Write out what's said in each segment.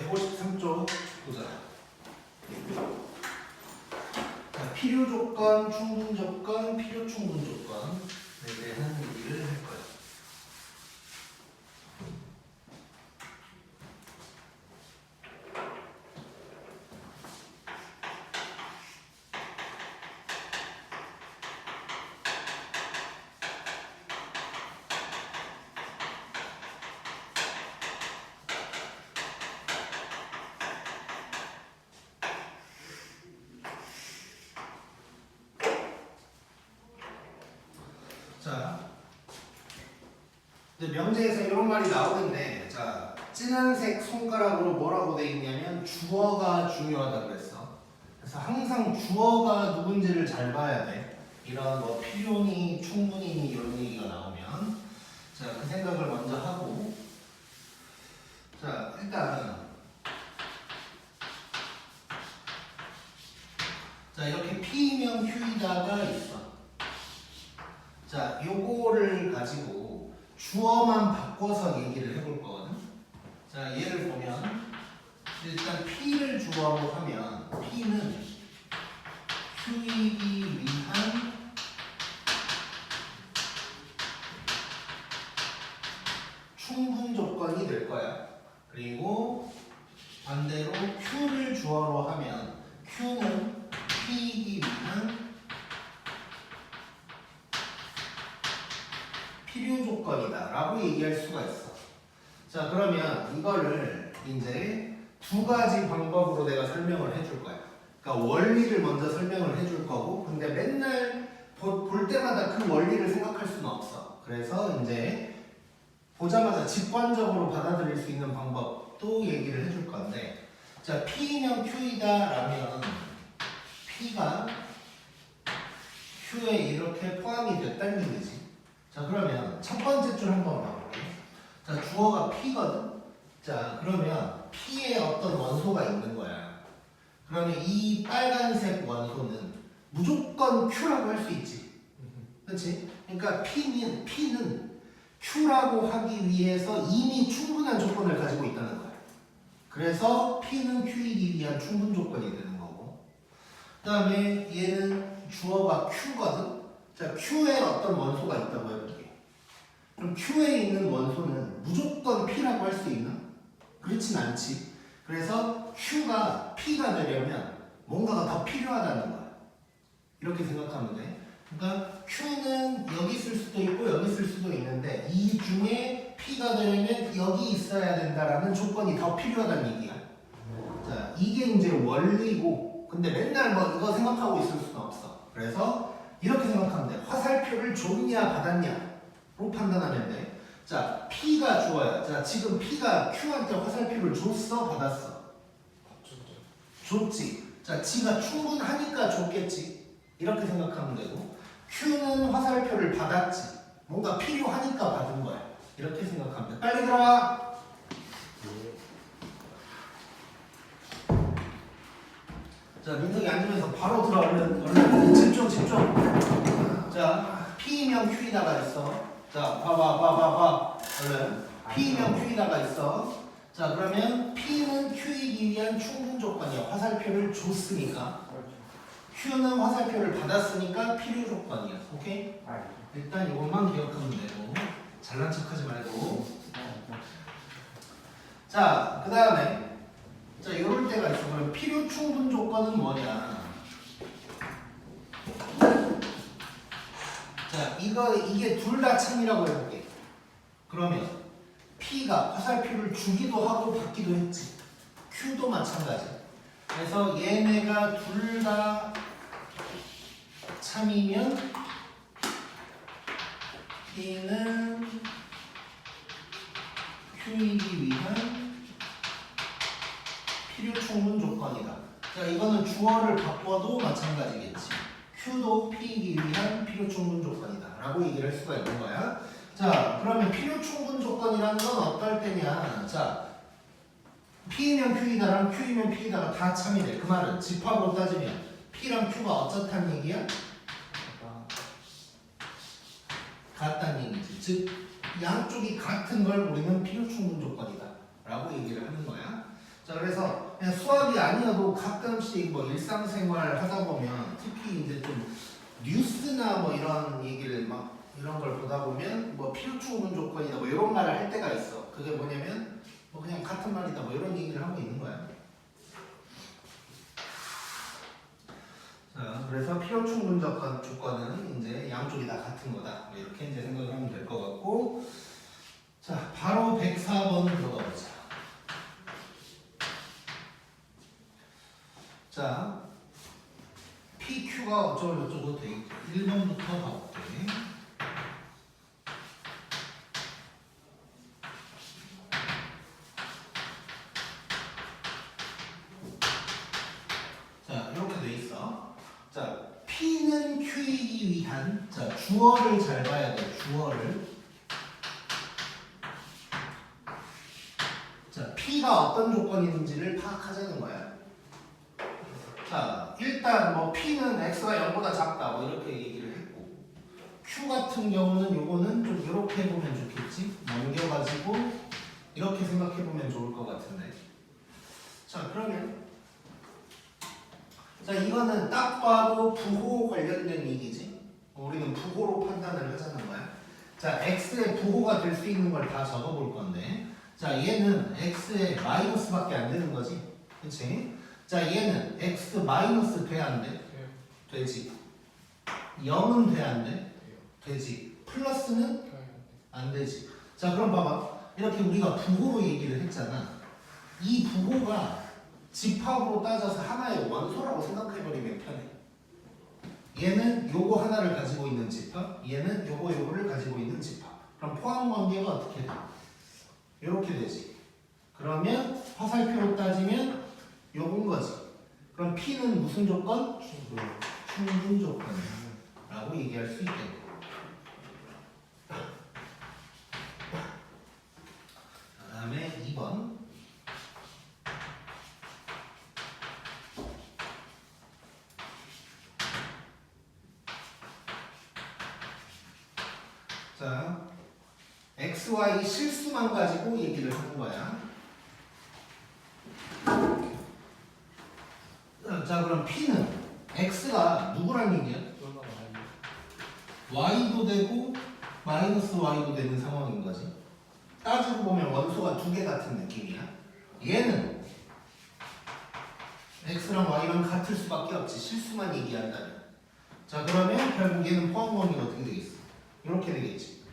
153쪽 보자. 자, 필요 조건, 충분 조건, 필요 충분 조건에 대한 얘기를 할 거야. 자, 이제 명제에서 이런 말이 나오는데, 자, 진한색 손가락으로 뭐라고 돼 있냐면 주어가 중요하다 그랬어. 그래서 항상 주어가 누군지를 잘 봐야 돼. 이런 뭐 필요니 충분히 이런 얘기가 나오면, 자, 그 생각을 먼저 하고, 자, 일단 자, 이렇게 P명 Q이다가 있어. 자, 요거를 가지고 주어만 바꿔서 얘기를 해볼 거거든. 자, 얘를 보면 일단 P를 주어로 하면 P는 Q이기 위한 충분 조건이 될 거야. 그리고 반대로 Q를 주어로 하면 Q는 P이기 위한 필요 조건이다 라고 얘기할 수가 있어. 자, 그러면 이거를 이제 두 가지 방법으로 내가 설명을 해줄 거야. 그러니까 원리를 먼저 설명을 해줄 거고, 근데 맨날 볼 때마다 그 원리를 생각할 수는 없어. 그래서 이제 보자마자 직관적으로 받아들일 수 있는 방법도 얘기를 해줄 건데, 자, P명 Q이다 라면 P가 Q에 이렇게 포함이 됐다는 얘기지. 자, 그러면 첫 번째 줄 한번 봐볼게. 자, 주어가 P거든. 자, 그러면 P에 어떤 원소가 있는 거야. 그러면 이 빨간색 원소는 무조건 Q라고 할 수 있지. 그렇지? 그러니까 P는 Q라고 하기 위해서 이미 충분한 조건을 가지고 있다는 거야. 그래서 P는 Q이기 위한 충분 조건이 되는 거고, 그 다음에 얘는 주어가 Q거든. 자, Q에 어떤 원소가 있다고 해볼게. 그럼 Q에 있는 원소는 무조건 P라고 할 수 있나? 그렇진 않지. 그래서 Q가 P가 되려면 뭔가가 더 필요하다는 거야. 이렇게 생각하면 돼. 그러니까 Q는 여기 있을 수도 있고 여기 있을 수도 있는데, 이 중에 P가 되려면 여기 있어야 된다라는 조건이 더 필요하다는 얘기야. 자, 이게 이제 원리고, 근데 맨날 뭐 이거 생각하고 있을 수는 없어. 그래서 이렇게 생각하면 돼. 화살표를 줬냐 받았냐로 판단하면 돼. 자, P가 주어야. 자, 지금 P가 Q한테 화살표를 줬어 받았어? 줬지. 자, 지가 충분하니까 줬겠지. 이렇게 생각하면 되고, Q는 화살표를 받았지. 뭔가 필요하니까 받은 거야. 이렇게 생각하면 돼. 빨리 들어와. 자, 민석이 앉으면서 바로 들어. 얼른 집중. 자, P명 Q이다가 있어. 자, 봐봐. 얼른. P명 Q이다가 있어. 자, 그러면 P는 Q이기 위한 충분 조건이야. 화살표를 줬으니까. Q는 화살표를 받았으니까 필요 조건이야. 오케이? 일단 이것만 기억하면 되고, 잘난 척하지 말고. 자, 그 다음에 자, 이럴 때가 있어. 그럼 필요 충분 조건은 뭐냐? 자, 이게 둘 다 참이라고 해볼게. 그러면 P가 화살표를 주기도 하고 받기도 했지. Q도 마찬가지. 그래서 얘네가 둘 다 참이면 P는 Q이기 위한 필요 충분 조건이다. 자, 이거는 주어를 바꿔도 마찬가지겠지. Q도 P이기 위한 필요 충분 조건이다 라고 얘기를 할 수가 있는 거야. 자, 그러면 필요 충분 조건이라는 건 어떨 때냐? 자, P이면 Q이다랑 Q이면 P이다가 다 참이래. 그 말은 집합으로 따지면 P랑 Q가 어쩌다는 얘기야? 같다는 얘기지. 즉 양쪽이 같은 걸 우리는 필요 충분 조건이다 라고 얘기를 하는 거야. 자, 그래서 그냥 수학이 아니어도 가끔씩 뭐 일상생활 하다 보면 특히 이제 좀 뉴스나 뭐 이런 얘기를 막 이런 걸 보다 보면 뭐 필요충분 조건이다 뭐 이런 말을 할 때가 있어. 그게 뭐냐면 뭐 그냥 같은 말이다 뭐 이런 얘기를 하고 있는 거야. 자, 그래서 필요충분 조건은 이제 양쪽이 다 같은 거다. 뭐 이렇게 이제 생각을 하면 될 것 같고. 자, 바로 104번 들어가 보자. 자, PQ가 어쩌고저쩌고 돼 있고 1번부터 가볼게. 자, 이렇게 돼 있어. 자, P는 Q이기 위한 자, 주어를 잘 봐야 돼. 주어를. 자, P가 어떤 조건인지를 파악하자는 거야. 자, 일단 뭐 P는 X가 0보다 작다 뭐 이렇게 얘기를 했고 Q 같은 경우는 요거는 좀 이렇게 보면 좋겠지? 넘겨가지고 이렇게 생각해 보면 좋을 것 같은데. 자, 그러면 자, 이거는 딱 봐도 부호 관련된 얘기지? 우리는 부호로 판단을 하자는 거야. 자, X의 부호가 될 수 있는 걸 다 적어볼 건데 자, 얘는 X의 마이너스밖에 안 되는 거지? 그치? 자, 얘는 X 마이너스 돼, 안 돼? 되지. 0은 돼, 안 돼? 되지. 플러스는 안 되지. 자, 그럼 봐봐. 이렇게 우리가 부호로 얘기를 했잖아. 이 부호가 집합으로 따져서 하나의 원소라고 생각해버리면 편해. 얘는 요거 하나를 가지고 있는 집합, 얘는 요거를 가지고 있는 집합. 그럼 포함 관계가 어떻게 돼? 이렇게 되지. 그러면 화살표로 따지면 요건 거지. 그럼 P는 무슨 조건? 충분 조건이라고 얘기할 수 있겠네. 그 다음에 2번. 자, X, Y 실수만 가지고 얘기를 하는 거야. 자, 그럼 P는 X가 누구란 얘기야? Y도 되고 마이너스 Y도 되는 상황인 거지. 따지고 보면 원소가 두 개 같은 느낌이야. 얘는 X랑 Y랑 같을 수밖에 없지. 실수만 얘기한다면. 자, 그러면 결국 얘는 포함 관계가 어떻게 되겠어? 이렇게 되겠지.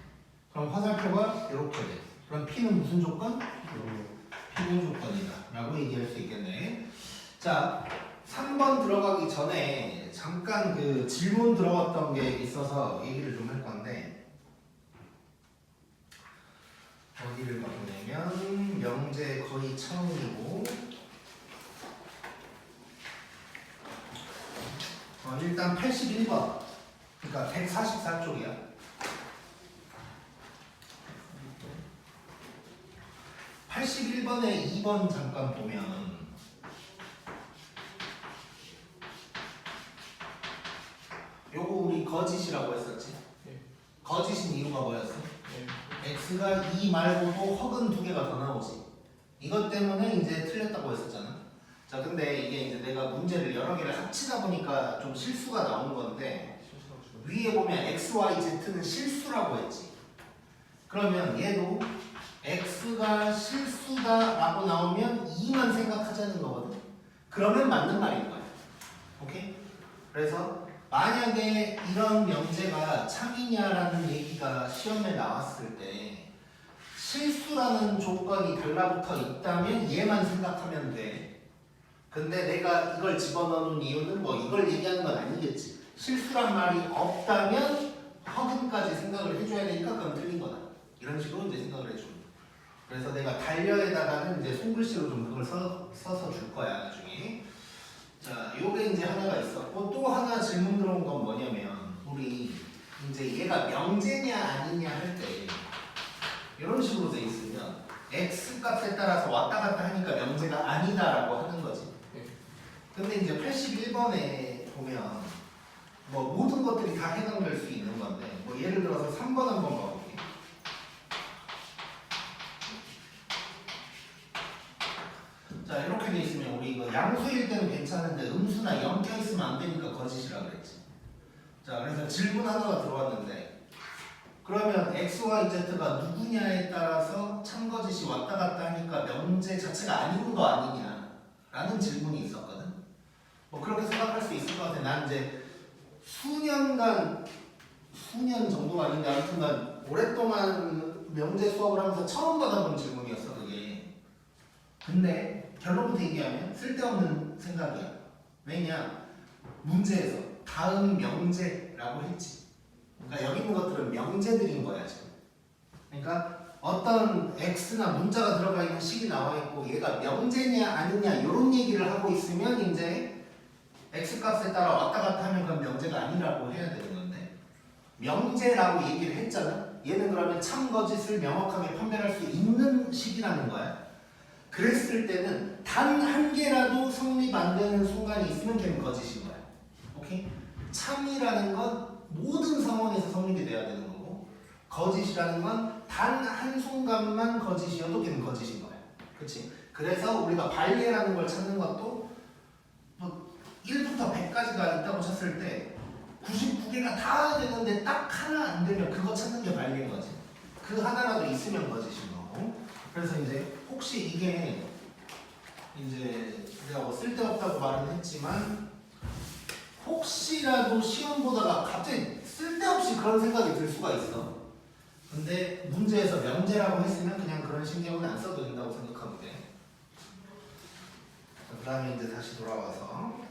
그럼 화살표가 이렇게 돼. 그럼 P는 무슨 조건? 필요 조건이다 라고 얘기할 수 있겠네. 자, 3번 들어가기 전에 잠깐 그 질문 들어갔던 게 있어서 얘기를 좀 할 건데 어디를 가보냐면 명제 거의 처음이고 일단 81번 그러니까 144쪽이야. 81번에 2번 잠깐 보면 요거 우리 거짓이라고 했었지? 거짓인 이유가 뭐였어? X가 2 말고도 허근 두 개가 더 나오지. 이것 때문에 이제 틀렸다고 했었잖아. 자, 근데 이게 이제 내가 문제를 여러 개를 합치다 보니까 좀 실수가 나온 건데 위에 보면 X, Y, Z는 실수라고 했지. 그러면 얘도 X가 실수다라고 나오면 2만 생각하자는 거거든. 그러면 맞는 말인 거야. 오케이? 그래서 만약에 이런 명제가 참이냐라는 얘기가 시험에 나왔을 때 실수라는 조건이 달라붙어 있다면 얘만 생각하면 돼. 근데 내가 이걸 집어넣는 이유는 뭐 이걸 얘기하는 건 아니겠지. 실수란 말이 없다면 허근까지 생각을 해줘야 되니까 그건 틀린 거다. 이런 식으로 이제 생각을 해줘. 그래서 내가 달려에다가는 이제 손글씨로 좀 그걸 써서 줄 거야 나중에. 자, 요게 이제 하나가 있었고 또 하나 질문 들어온 건 뭐냐면 우리 이제 얘가 명제냐 아니냐 할 때 이런 식으로 돼 있으면 x 값에 따라서 왔다 갔다 하니까 명제가 아니다라고 하는 거지. 근데 이제 81번에 보면 뭐 모든 것들이 다 해당될 수 있는 건데 뭐 예를 들어서 3번 한번 봐볼게. 자, 자 이렇게 돼 있으면 우리 이거 양수일 때는 괜찮은데 음수나 엮여 있으면 안 되니까 거짓이라 그랬지. 자 그래서 질문 하나가 들어왔는데 그러면 x, y, z가 누구냐에 따라서 참거짓이 왔다 갔다 하니까 명제 자체가 아닌 거 아니냐라는 질문이 있었거든. 뭐 그렇게 생각할 수 있을 것 같아. 난 이제 수년 정도가 아닌데 아무튼 난 오랫동안 명제 수업을 하면서 처음 받아본 질문이었어 그게. 근데 결론부터 얘기하면 쓸데없는 생각이야. 왜냐? 문제에서 다음 명제라고 했지. 그러니까 여기 있는 것들은 명제들인 거야 지금. 그러니까 어떤 x나 문자가 들어가 있는 식이 나와 있고 얘가 명제냐 아니냐 이런 얘기를 하고 있으면 이제 x 값에 따라 왔다 갔다 하면 그건 명제가 아니라고 해야 되는 건데 명제라고 얘기를 했잖아. 얘는 그러면 참거짓을 명확하게 판별할 수 있는 식이라는 거야. 그랬을 때는 단 한 개라도 성립 안 되는 순간이 있으면 걔는 거짓인 거야. 오케이? 참이라는 건 모든 상황에서 성립이 돼야 되는 거고 거짓이라는 건 단 한 순간만 거짓이어도 걔는 거짓인 거야. 그치? 그래서 우리가 발리라는 걸 찾는 것도 뭐 1부터 100까지가 있다고 쳤을 때 99개가 다 되는데 딱 하나 안 되면 그거 찾는 게 발리인 거지. 그 하나라도 있으면 거짓인 거고. 그래서 이제 혹시 이게 이제 내가 뭐 쓸데없다고 말은 했지만 혹시라도 시험 보다가 갑자기 쓸데없이 그런 생각이 들 수가 있어. 근데 문제에서 명제라고 했으면 그냥 그런 신경은 안 써도 된다고 생각하면 돼. 그 다음에 이제 다시 돌아와서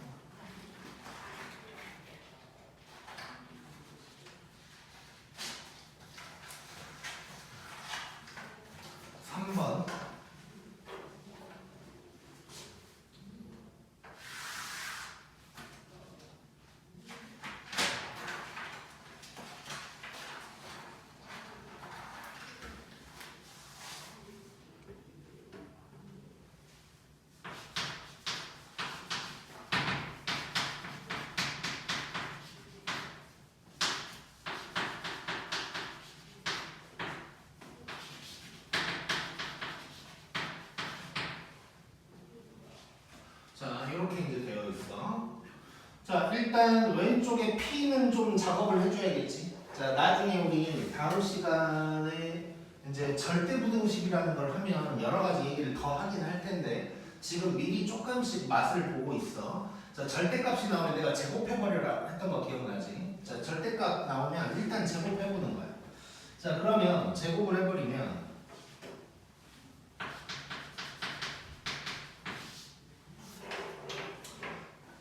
3번. 자, 이렇게 이제 되어 있어. 자, 일단 왼쪽에 P는 좀 작업을 해줘야겠지. 자, 나중에 우리 다음 시간에 이제 절대부등식이라는 걸 하면 여러 가지 얘기를 더 하긴 할 텐데 지금 미리 조금씩 맛을 보고 있어. 자, 절대값이 나오면 내가 제곱해버려라 했던 거 기억나지? 자, 절대값 나오면 일단 제곱해보는 거야. 자, 그러면 제곱을 해버리면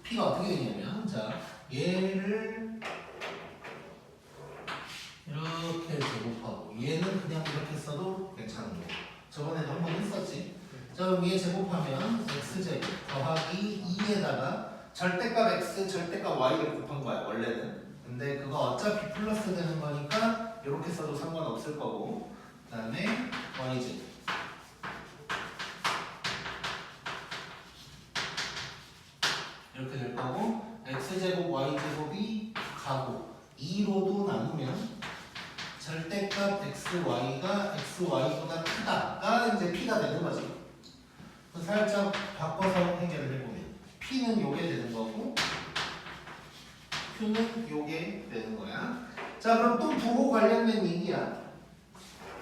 P가 어떻게 되냐면, 자, 얘를 이렇게 제곱하고, 얘는 그냥 이렇게 써도 괜찮은 거고. 저번에도 한번 했었지. 자, 그럼 얘 제곱하면 x제곱 더하기 2에다가 절대값 x, 절대값 y를 곱한 거야, 원래는. 근데 그거 어차피 플러스 되는 거니까 이렇게 써도 상관없을 거고. 그 다음에 y제곱. 이렇게 될 거고 x제곱 y제곱이 가고 2로도 나누면 절대값 xy가 xy보다 크다가 이제 p가 되는 거지. 살짝 바꿔서 해결을 해보면 p는 요게 되는 거고 q는 요게 되는 거야. 자, 그럼 또 부호 관련된 얘기야.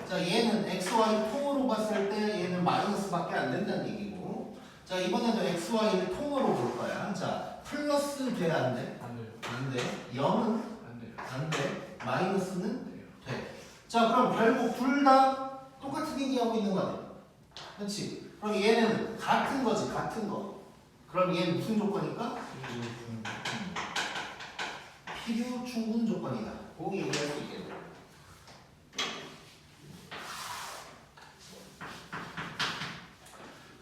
자, 얘는 xy 통으로 봤을 때 얘는 마이너스밖에 안 된다는 얘기고, 자, 이번에도 xy를 통으로 볼 거야. 자, 플러스 돼, 안 돼? 안 돼요. 안 돼. 0은 안 돼요. 안 돼. 마이너스는 돼요. 돼. 자, 그럼 결국 둘 다 똑같은 얘기하고 있는 거네. 그렇지? 그럼 얘는 같은 거지, 같은 거. 그럼 얘는 무슨 조건일까? 필요 충분 조건이다. 고 얘기할 수 있겠네.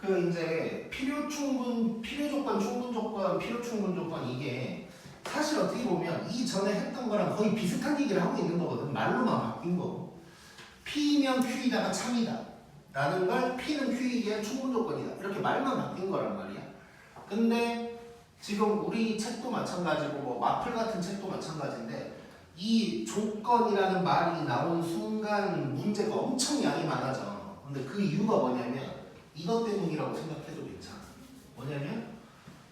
그 이제 필요 조건, 충분 조건, 필요 충분 조건 이게 사실 어떻게 보면 이전에 했던 거랑 거의 비슷한 얘기를 하고 있는 거거든. 말로만 바뀐 거고. P면 Q이다가 참이다. 라는 걸 P는 Q이기에 충분 조건이다. 이렇게 말만 바뀐 거란 말이야. 근데 지금 우리 책도 마찬가지고 뭐 마플 같은 책도 마찬가지인데 이 조건이라는 말이 나온 순간 문제가 엄청 양이 많아져. 근데 그 이유가 뭐냐면 이것 때문이라고 생각해도 괜찮아. 뭐냐면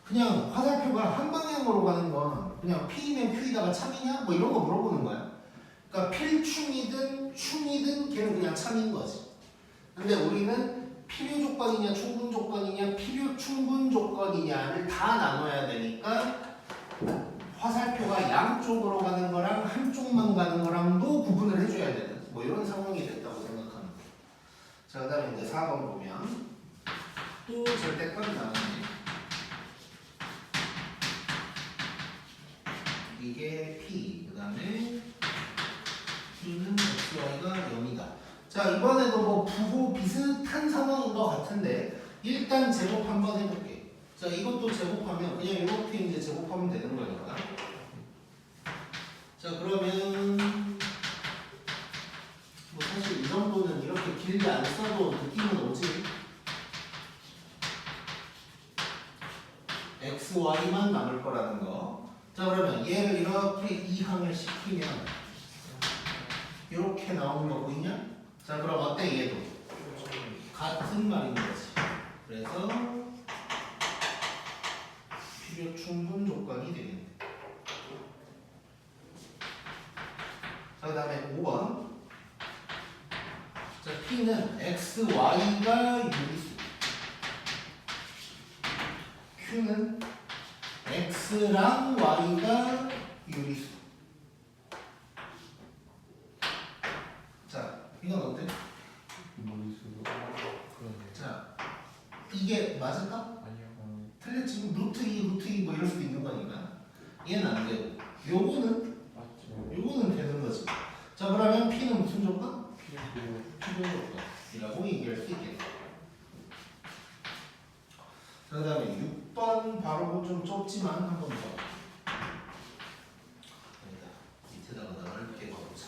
그냥 화살표가 한 방향으로 가는 건 그냥 P면 Q이다가 참이냐? 뭐 이런 거 물어보는 거야. 그러니까 필충이든 충이든 걔는 그냥 참인 거지. 근데 우리는 필요 조건이냐 충분 조건이냐 필요 충분 조건이냐를 다 나눠야 되니까 화살표가 양쪽으로 가는 거랑 한쪽만 가는 거랑도 구분을 해줘야 되는 뭐 이런 상황이 됐다고 생각하면 돼. 자, 그 다음에 이제 4번 보면 또 절대값이 나오네. 이게 P, 그 다음에 P는 XY가 0이다. 자, 이번에도 뭐 부호 비슷한 상황인 것 같은데 일단 제곱 한번 해볼게. 자, 이것도 제곱하면 그냥 이렇게 이제 제곱하면 되는 거니까. 자, 그러면 뭐 사실 이 정도는 이렇게 길게 안 써도 느낌은 오지. X, Y만 남을 거라는 거. 자, 그러면 얘를 이렇게 이항을 시키면 이렇게 나오는 거 보이냐? 자, 그럼 어때 얘도? 같은 말인 거지. 그래서 필요 충분 조건이 되겠네. 자, 그 다음에 5번. 자, P는 X, Y가 유리수. Q는 X랑 Y가 유리수. 자, 이건 어때? 자, 이게 맞을까? 아니요. 틀렸지. 루트 2, 루트 2 뭐 이럴 수도 있는 거니까. 얘는 안 되고. 요거는 맞죠. 요거는 되는 거지. 자, 그러면 P는 무슨 조건? 필요. 필요 조건이라고 얘기할 수 있겠네. 자, 그 다음에 6번 바로 좀 좁지만 한 번 더. 아니다. 밑에다가 넓게 가보자.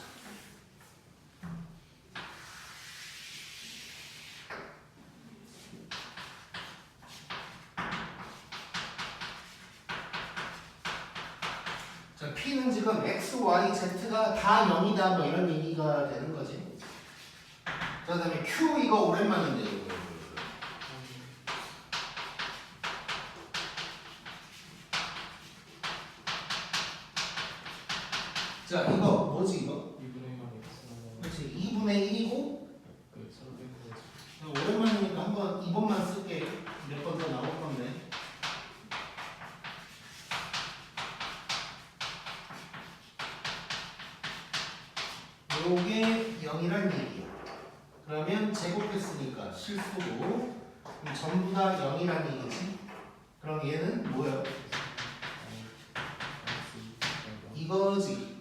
자, P는 지금 X, Y, Z가 다 0이다 뭐 이런 얘기가 되는 거지. 자, 그 다음에 Q 이거 오랜만인데 이거. 자, 이거 뭐지 이거? 2분의 1 X는 그렇지. 2분의 1이고 그 서로 뺀 거지. 오랜만이니까 한번 2번만 쓸게. 몇 번 더 나올 건데. 요게 0이란 얘기야. 그러면 제곱했으니까 실수로 그럼 전부 다 0이란 얘기지. 그럼 얘는 뭐야? 이거지.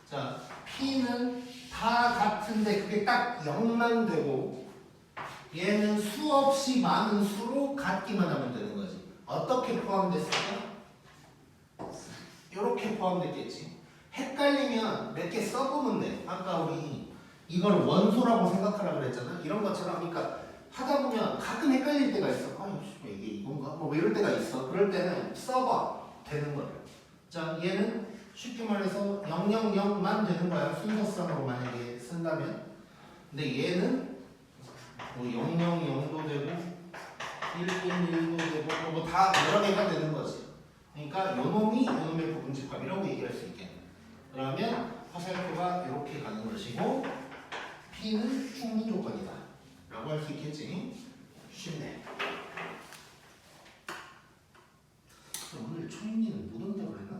자, P는 다 같은데 그게 딱 0만 되고 얘는 수없이 많은 수로 같기만 하면 되는 거지. 어떻게 포함됐을까? 이렇게 포함됐겠지. 헷갈리면 몇 개 써보면 돼. 아까 우리 이걸 원소라고 생각하라 그랬잖아. 이런 것처럼 그러니까 하다 보면 가끔 헷갈릴 때가 있어. 아유, 이게 이건가? 뭐 이럴 때가 있어. 그럴 때는 써봐. 되는 거야. 자, 얘는 쉽게 말해서 000만 되는 거야. 순서상으로 만약에 쓴다면. 근데 얘는 뭐 000도 되고 111도 되고 뭐 다 여러 개가 되는 거지. 그러니까 요놈이 요놈의 부분집합이라고 얘기할 수 있겠네. 그러면 화살표가 이렇게 가는 것이고 P는 충분 조건이다 라고 할 수 있겠지. 쉽네. 오늘 초인이는 못 온다고 그랬나?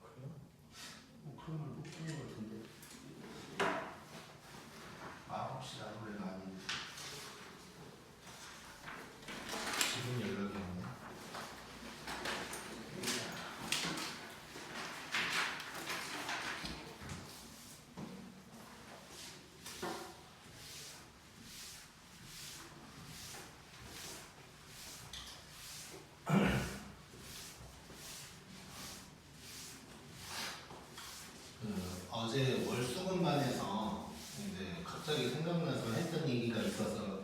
그래요? 뭐 그런 걸 못 보는 것 같은데. 9시라고 그래도 아닌데. 지금 연락이 오네. 어제 월수금반에서 이제 갑자기 생각나서 했던 얘기가 있어서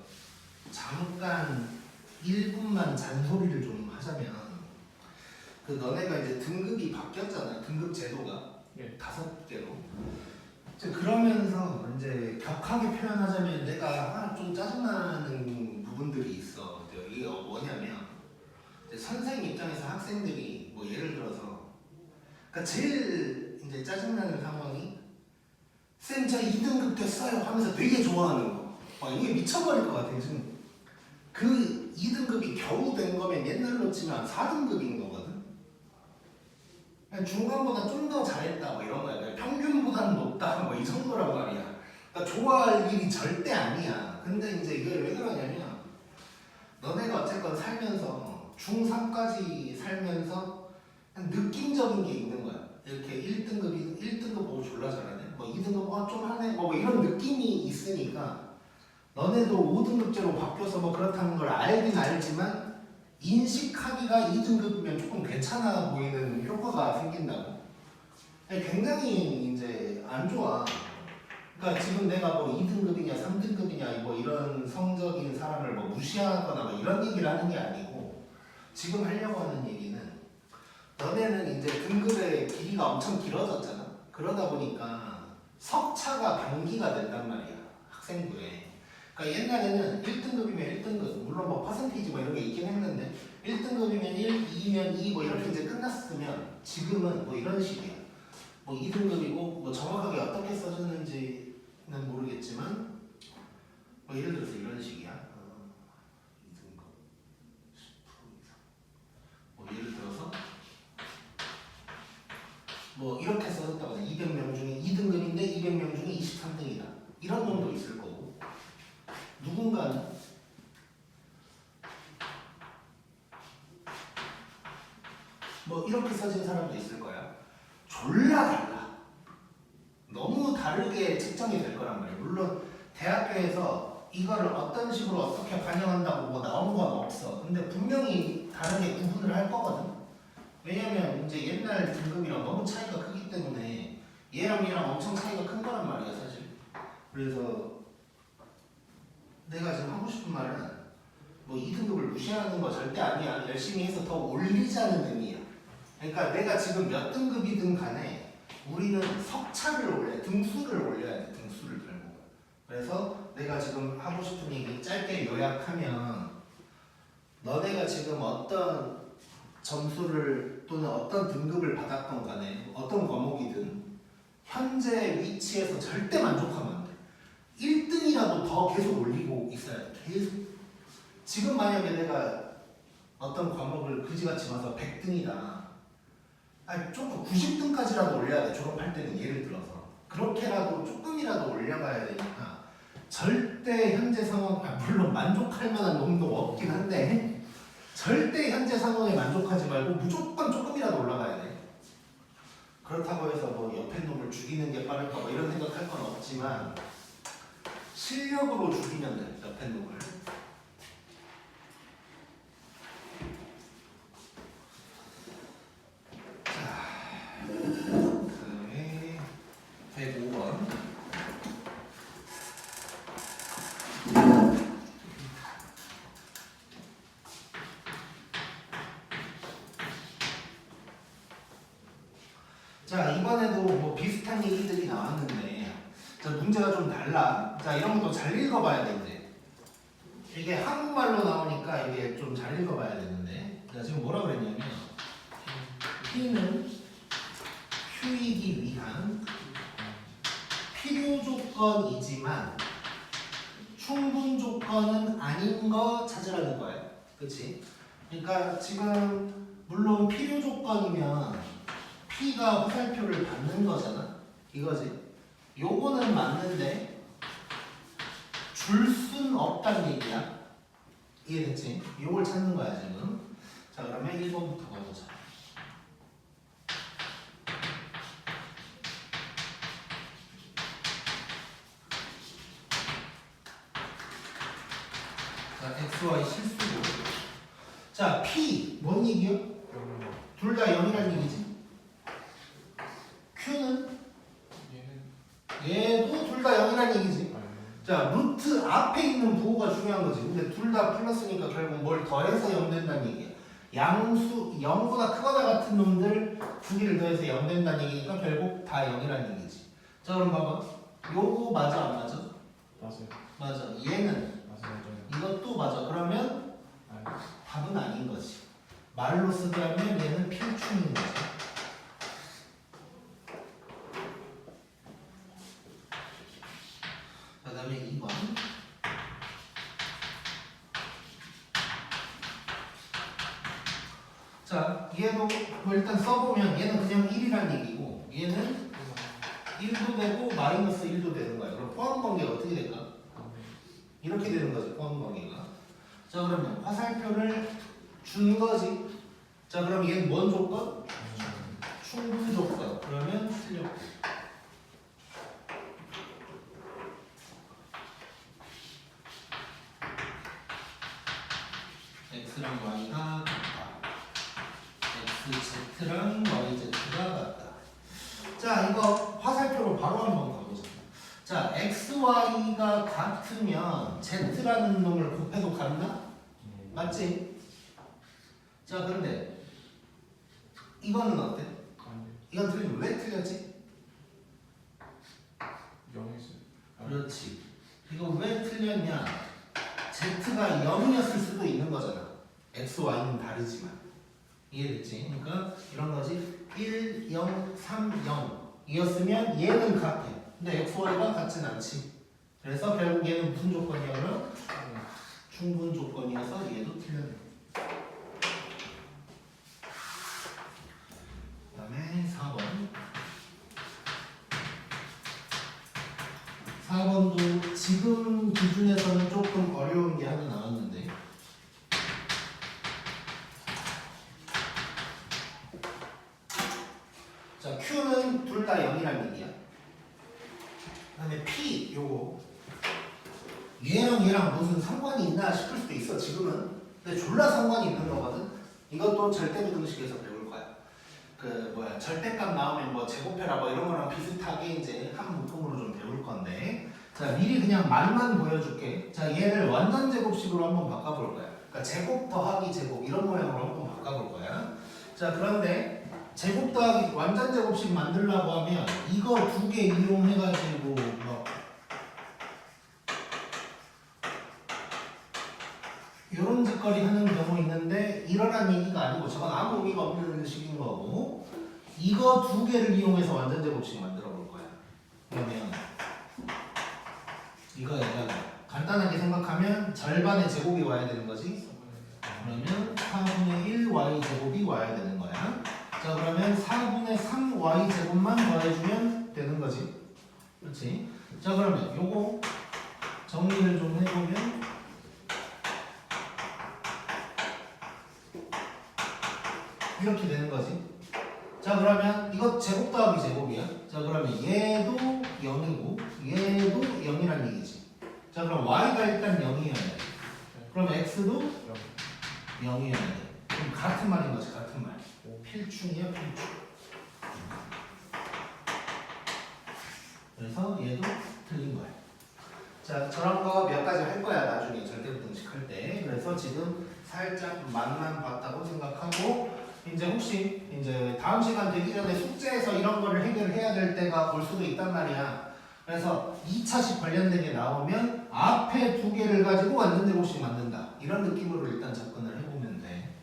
잠깐 1분만 잔소리를 좀 하자면 그 너네가 이제 등급이 바뀌었잖아. 등급 제도가 예. 5개로. 이제 그러면서 이제 격하게 표현하자면 내가 좀 짜증나는 부분들이 있어. 이게 뭐냐면 이제 선생님 입장에서 학생들이 뭐 예를 들어서 그러니까 제일 이제 짜증나는 상황이 쌤 저 2등급 됐어요 하면서 되게 좋아하는 거. 와, 이게 미쳐버릴 것 같아요 지금. 그 2등급이 겨우 된 거면 옛날로 치면 4등급인 거거든. 그냥 중간보다 좀 더 잘했다 뭐 이런 거야. 평균보다는 높다 뭐 이 정도란 말이야. 그러니까 좋아할 일이 절대 아니야. 근데 이제 이게 왜 그러냐면 너네가 어쨌건 살면서 중3까지 살면서 느낌적인 게 있는 거야. 이렇게 1등급 보고 졸라 잘하네. 뭐 2등급 좀 하네. 뭐 이런 느낌이 있으니까 너네도 5등급제로 바뀌어서 뭐 그렇다는 걸 알긴 알지만 인식하기가 2등급이면 조금 괜찮아 보이는 효과가 생긴다고. 굉장히 이제 안 좋아. 그러니까 지금 내가 뭐 2등급이냐 3등급이냐 뭐 이런 성적인 사람을 뭐 무시하거나 뭐 이런 얘기를 하는 게 아니고 지금 하려고 하는 얘기는 너네는 이제 등급의 길이가 엄청 길어졌잖아. 그러다 보니까 석차가 단기가 된단 말이야. 학생부에. 그러니까 옛날에는 1등급이면 1등급 물론 뭐 퍼센테이지 뭐 이런 게 있긴 했는데 1등급이면 1, 2면 2 뭐 이렇게 이제 끝났으면 지금은 뭐 이런 식이야. 뭐 2등급이고 뭐 정확하게 어떻게 써졌는지는 모르겠지만 뭐 예를 들어서 이런 식이야. 2등급 10% 이상. 뭐 예를 들어서 뭐 이렇게 써졌다고 해. 200명 중에 2등급인데 200명 중에 23등이다. 이런 놈도 있을 거고 누군가는 뭐 이렇게 써진 사람도 있을 거야. 졸라 달라. 너무 다르게 측정이 될 거란 말이야. 물론 대학교에서 이거를 어떤 식으로 어떻게 반영한다고 뭐 나온 건 없어. 근데 분명히 다르게 구분을 할 거거든. 왜냐면 이제 옛날 등급이랑 너무 차이가 크기 때문에 얘랑 얘랑 엄청 차이가 큰 거란 말이야 사실. 그래서 내가 지금 하고 싶은 말은 뭐 2등급을 무시하는 거 절대 아니야. 열심히 해서 더 올리자는 의미야. 그러니까 내가 지금 몇 등급이든 간에 우리는 석차를 올려야 돼. 등수를 올려야 돼. 등수를 들고. 그래서 내가 지금 하고 싶은 얘기 짧게 요약하면 너네가 지금 어떤 점수를 또는 어떤 등급을 받았건 간에 어떤 과목이든 현재 위치에서 절대 만족하면 안 돼. 1등이라도 더 계속 올리고 있어야 돼. 계속. 지금 만약에 내가 어떤 과목을 그지같이 봐서 100등이다. 아니 조금 90등까지라도 올려야 돼. 졸업할 때는 예를 들어서. 그렇게라도 조금이라도 올려가야 되니까 절대 현재 상황, 물론 만족할 만한 놈도 없긴 한데 절대 현재 상황에 만족하지 말고 무조건 조금이라도 올라가야 돼. 그렇다고 해서 뭐 옆에 놈을 죽이는 게 빠를까 뭐 이런 생각할 건 없지만 실력으로 죽이면 돼. 옆에 놈을. 자, 그다음에 105번. 자, 이번에도 뭐 비슷한 얘기들이 나왔는데 자, 문제가 좀 달라. 자, 이런 것도 잘 읽어봐야 돼 이제. 이게 한국말로 나오니까 이게 좀 잘 읽어봐야 되는데 자, 지금 뭐라 그랬냐면 P는 Q이기 위한 필요 조건이지만 충분 조건은 아닌 거 찾으라는 거예요. 그치? 그러니까 지금 물론 필요 조건이면 P가 화살표를 받는 거잖아. 이거지. 요거는 맞는데 줄 순 없다는 얘기야. 이해됐지? 요걸 찾는 거야 지금. 자, 그러면 1번부터 가보자. 자, XY 실수고. 자, P 뭔 얘기요? 둘 다 0이라는 얘기지. Q는 얘도 둘 다 0이라는 얘기지. 자, 루트 앞에 있는 부호가 중요한 거지. 근데 둘 다 플러스니까 결국 뭘 더해서 0 된다는 얘기야. 양수 0보다 크거나 같은 놈들 두 개를 더해서 0 된다는 얘기니까 결국 다 0이라는 얘기지. 자, 그럼 봐봐. 요거 맞아 안 맞아? 맞아요. 맞아. 얘는 맞아요. 이것도 맞아. 그러면 답은 아닌 거지. 말로 쓰자면 얘는 필충인 거죠. 그 다음에 2번. 자, 얘도 뭐 일단 써보면 얘는 그냥 1이란 얘기고 얘는 1도 되고 마이너스 1도 되는 거야. 그럼 포함 관계가 어떻게 될까? 이렇게 되는 거지, 포함 관계가. 자, 그러면 화살표를 준 거지. 자, 그럼 얘는 뭔 조건? 충분 조건. 그러면 틀렸고. x랑 y가 같다. xz랑 yz가 같다. 자, 이거 화살표로 바로 한번 가보자. 자, xy가 같으면 z라는 놈을 곱해도 같나? 맞지? 자, 그런데 이거는 어때? 이건 틀리면 왜 틀렸지? 0이지. 그렇지. 이거 왜 틀렸냐? z가 0이었을 수도 있는 거잖아. x, y는 다르지만. 이해됐지? 그러니까 이런 거지. 1, 0, 3, 0 이었으면 얘는 같아. 근데 x, y가 같진 않지. 그래서 결국 얘는 무슨 조건이야 그럼? 충분 조건이어서 얘도 틀렸네. 그 다음에 4번. 4번도 지금 기준에서는 조금 어려운 게 하나 나왔는데 자, Q는 둘 다 0이란 얘기야. 그 다음에 P 요거 얘랑 무슨 상관이 있나 싶을 수도 있어 지금은. 근데 졸라 상관이 있는 거거든. 이것도 절대부등식에서 배울 거야. 그 뭐야 절대값 나오면 뭐 제곱해라 뭐 이런 거랑 비슷하게 이제 한 문법으로 좀 배울 건데 자 미리 그냥 말만 보여줄게. 자 얘를 완전 제곱식으로 한번 바꿔볼 거야. 그러니까 제곱 더하기 제곱 이런 모양으로 한번 바꿔볼 거야. 자 그런데 제곱 더하기 완전 제곱식 만들려고 하면 이거 두 개 이용해가지고 뭐 이런 짓거리 하는 경우 있는데 이러란 얘기가 아니고 저건 아무 의미가 없는 식인 거고 이거 두 개를 이용해서 완전 제곱식 만들어 볼 거야. 그러면 이거에다가 간단하게 생각하면 절반의 제곱이 와야 되는 거지. 그러면 4분의 1 y 제곱이 와야 되는 거야. 자 그러면 4분의 3 y 제곱만 더해주면 되는 거지. 그렇지? 자 그러면 요거 정리를 좀 해보면 이렇게 되는 거지. 자 그러면 이거 제곱 더하기 제곱이야. 자 그러면 얘도 0이고 얘도 0이란 얘기지. 자 그럼 y가 일단 0이어야 돼. 그럼 x도 0이어야 돼. 그럼 같은 말인 거지. 같은 말. 필충이야 필충. 그래서 얘도 틀린 거야. 자 저런 거 몇 가지 할 거야 나중에 절대부등식 할 때. 그래서 지금 살짝 맛만 봤다고 생각하고 이제 혹시 이제 다음 시간 되기 전에 숙제에서 이런 거를 해결해야 될 때가 올 수도 있단 말이야. 그래서 2차식 관련된 게 나오면 앞에 두 개를 가지고 완전 제곱식 만든다. 이런 느낌으로 일단 접근을 해보면 돼.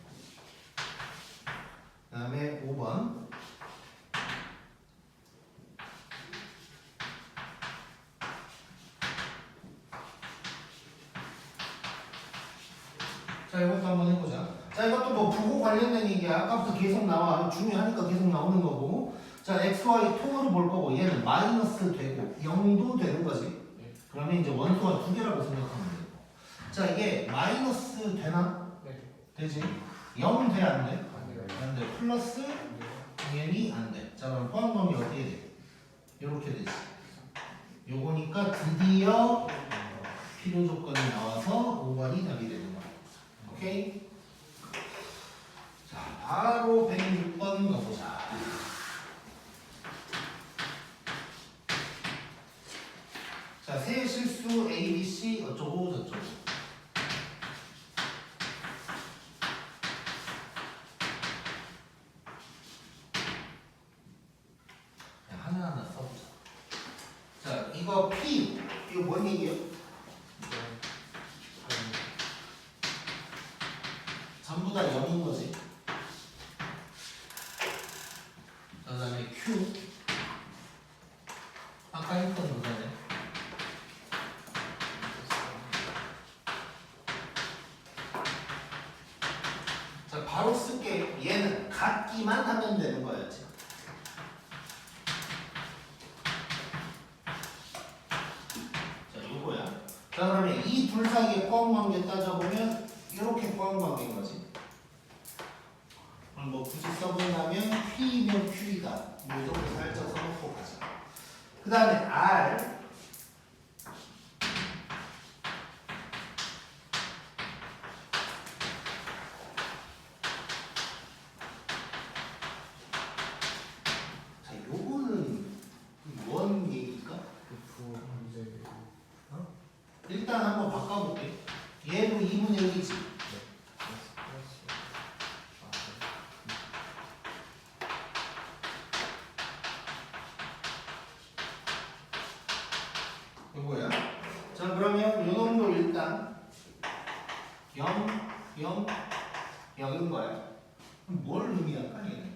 그 다음에 5번. 자 이것도 한번 해보자. 자 이것도 뭐 부호 관련된 얘기야. 아까부터 계속 나와. 중요하니까 계속 나오는 거고. 자 x, y 통으로 볼 거고 얘는 마이너스 되고 0도 되는 거지. 그러면 이제 원소가 두 개라고 생각하면 되고. 자 이게 마이너스 되나? 되지. 0 돼? 안 돼? 안 돼. 플러스 당연히 안 돼. 자 그럼 포함관계 어떻게 돼? 이렇게 되지. 요거니까 드디어 필요 조건이 나와서 5번이 답이 되는 거야. 오케이? 자, 바로 106번 가보자. 자, 세 실수 A, B, C 어쩌고 저쩌고. 자, 하나하나 써보자. 자, 이거 P, 이거 뭔 얘기예요? 전부 다 0인 거지. 바로 쓸게. 얘는 같기만 하면 되는 거였지. 자, 요거야. 자, 그러면 이 둘 사이의 포함 관계 따져보면 이렇게 포함 관계인 거지. 그럼 뭐 굳이 써본다면 P이면 Q이다. 뭐 이렇게 살짝 써놓고 가자. 그 다음에 R. 자, 요거는 뭔 얘기일까? F 이제 일단 한번 바꿔볼게. 얘도 2분의 1이지. 요거야. 자, 그러면 요 놈도 일단 0, 0, 0인 거야. 그럼 뭘 의미할까, 얘는?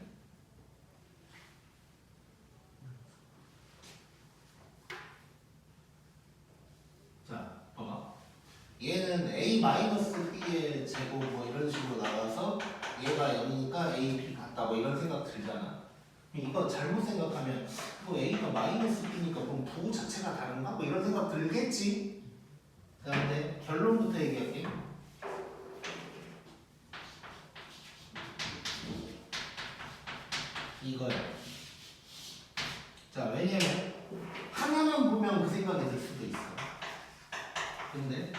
자, 봐봐. 얘는 A-B의 제곱 뭐 이런 식으로 나가서 얘가 0이니까 A, B 같다 뭐 이런 생각 들잖아. 이거 잘못 생각하면 뭐 A가 마이너스 B니까 그럼 부호 자체가 다른가? 뭐 이런 생각 들겠지? 자, 근데 결론부터 얘기할게. 이거야. 자, 왜냐면 하나만 보면 그 생각이 들 수도 있어. 근데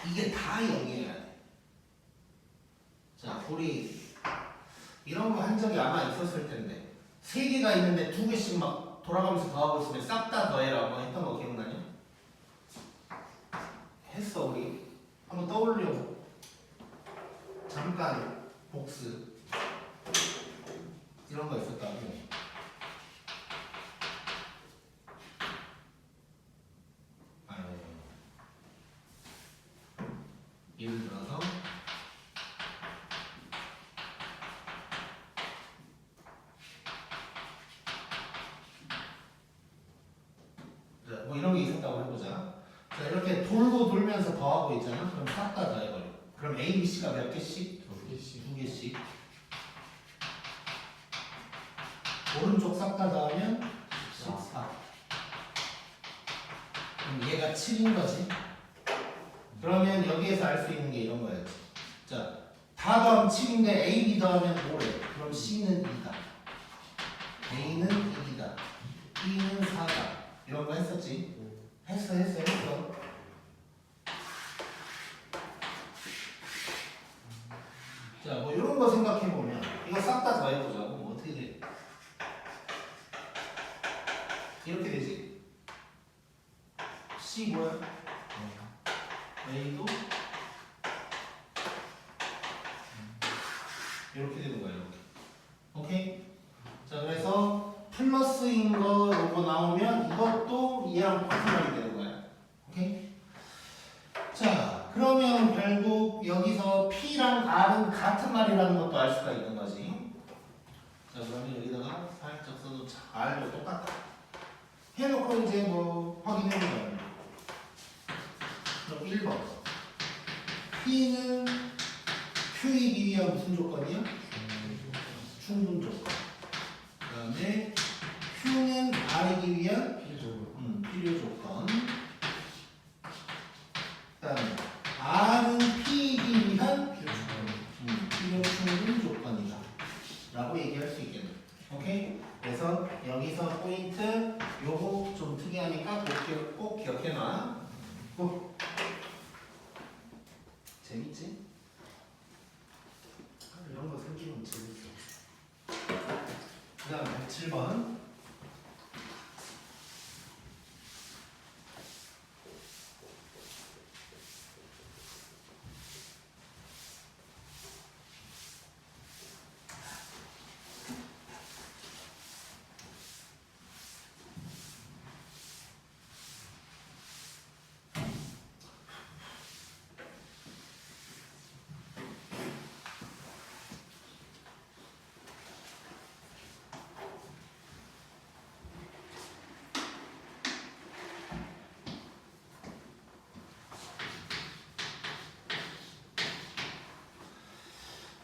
이게 다 0이어야 돼. 자, 우리 이런 거 한 적이 아마 있었을 텐데 3개가 있는데 2개씩 막 돌아가면서 더하고 있으면 싹 다 더해라 뭐 했던 거 기억나냐? 했어. 우리 한번 떠올려. 잠깐 복습 이런 거 있었다고. 예를 들어서 자, 뭐 이런 게 있었다고 해보자. 자, 이렇게 돌고 돌면서 더하고 있잖아. 그럼 싹 다 더해버려. 그럼 A, B, C가 몇 개씩? 2개씩 2개씩. 오른쪽 싹 다 더하면 14. 그럼 얘가 7인 거지. 그러면 여기에서 알 수 있는 게 이런 거였지. 자, 다 더하면 7인데 A, B 더하면 5래. 그럼 C는 2다. A는 2이다. B는 4다. 이런 거 했었지? 했어. 자, 뭐 이런 거 생각해보면 이거 싹 다 더해보자고. 뭐 어떻게 돼? 이렇게 되지? C 뭐야? A도 이렇게 되는 거야. 이렇게. 오케이? 자, 그래서 플러스인 거 요거 나오면 이것도 얘랑 같은 말이 되는 거야. 오케이? 자, 그러면 결국 여기서 P랑 R은 같은 말이라는 것도 알 수가 있는 거지. 자, 그러면 여기다가 살짝 써놓자. R도 똑같다. 해놓고 이제 뭐 확인해보자. 그럼 1번. P는 Q이기 위한 무슨 조건이야? 충분 조건. 그 다음에 Q는 R이기 위한 필요 조건. 그 다음에 R은 P이기 위한 필요 충분 조건이다 라고 얘기할 수 있겠네. 오케이? 그래서 여기서 포인트 요거 좀 특이하니까 꼭 기억해놔. 재밌지? 이런 거 생기면 재밌어. 그 다음에 7번.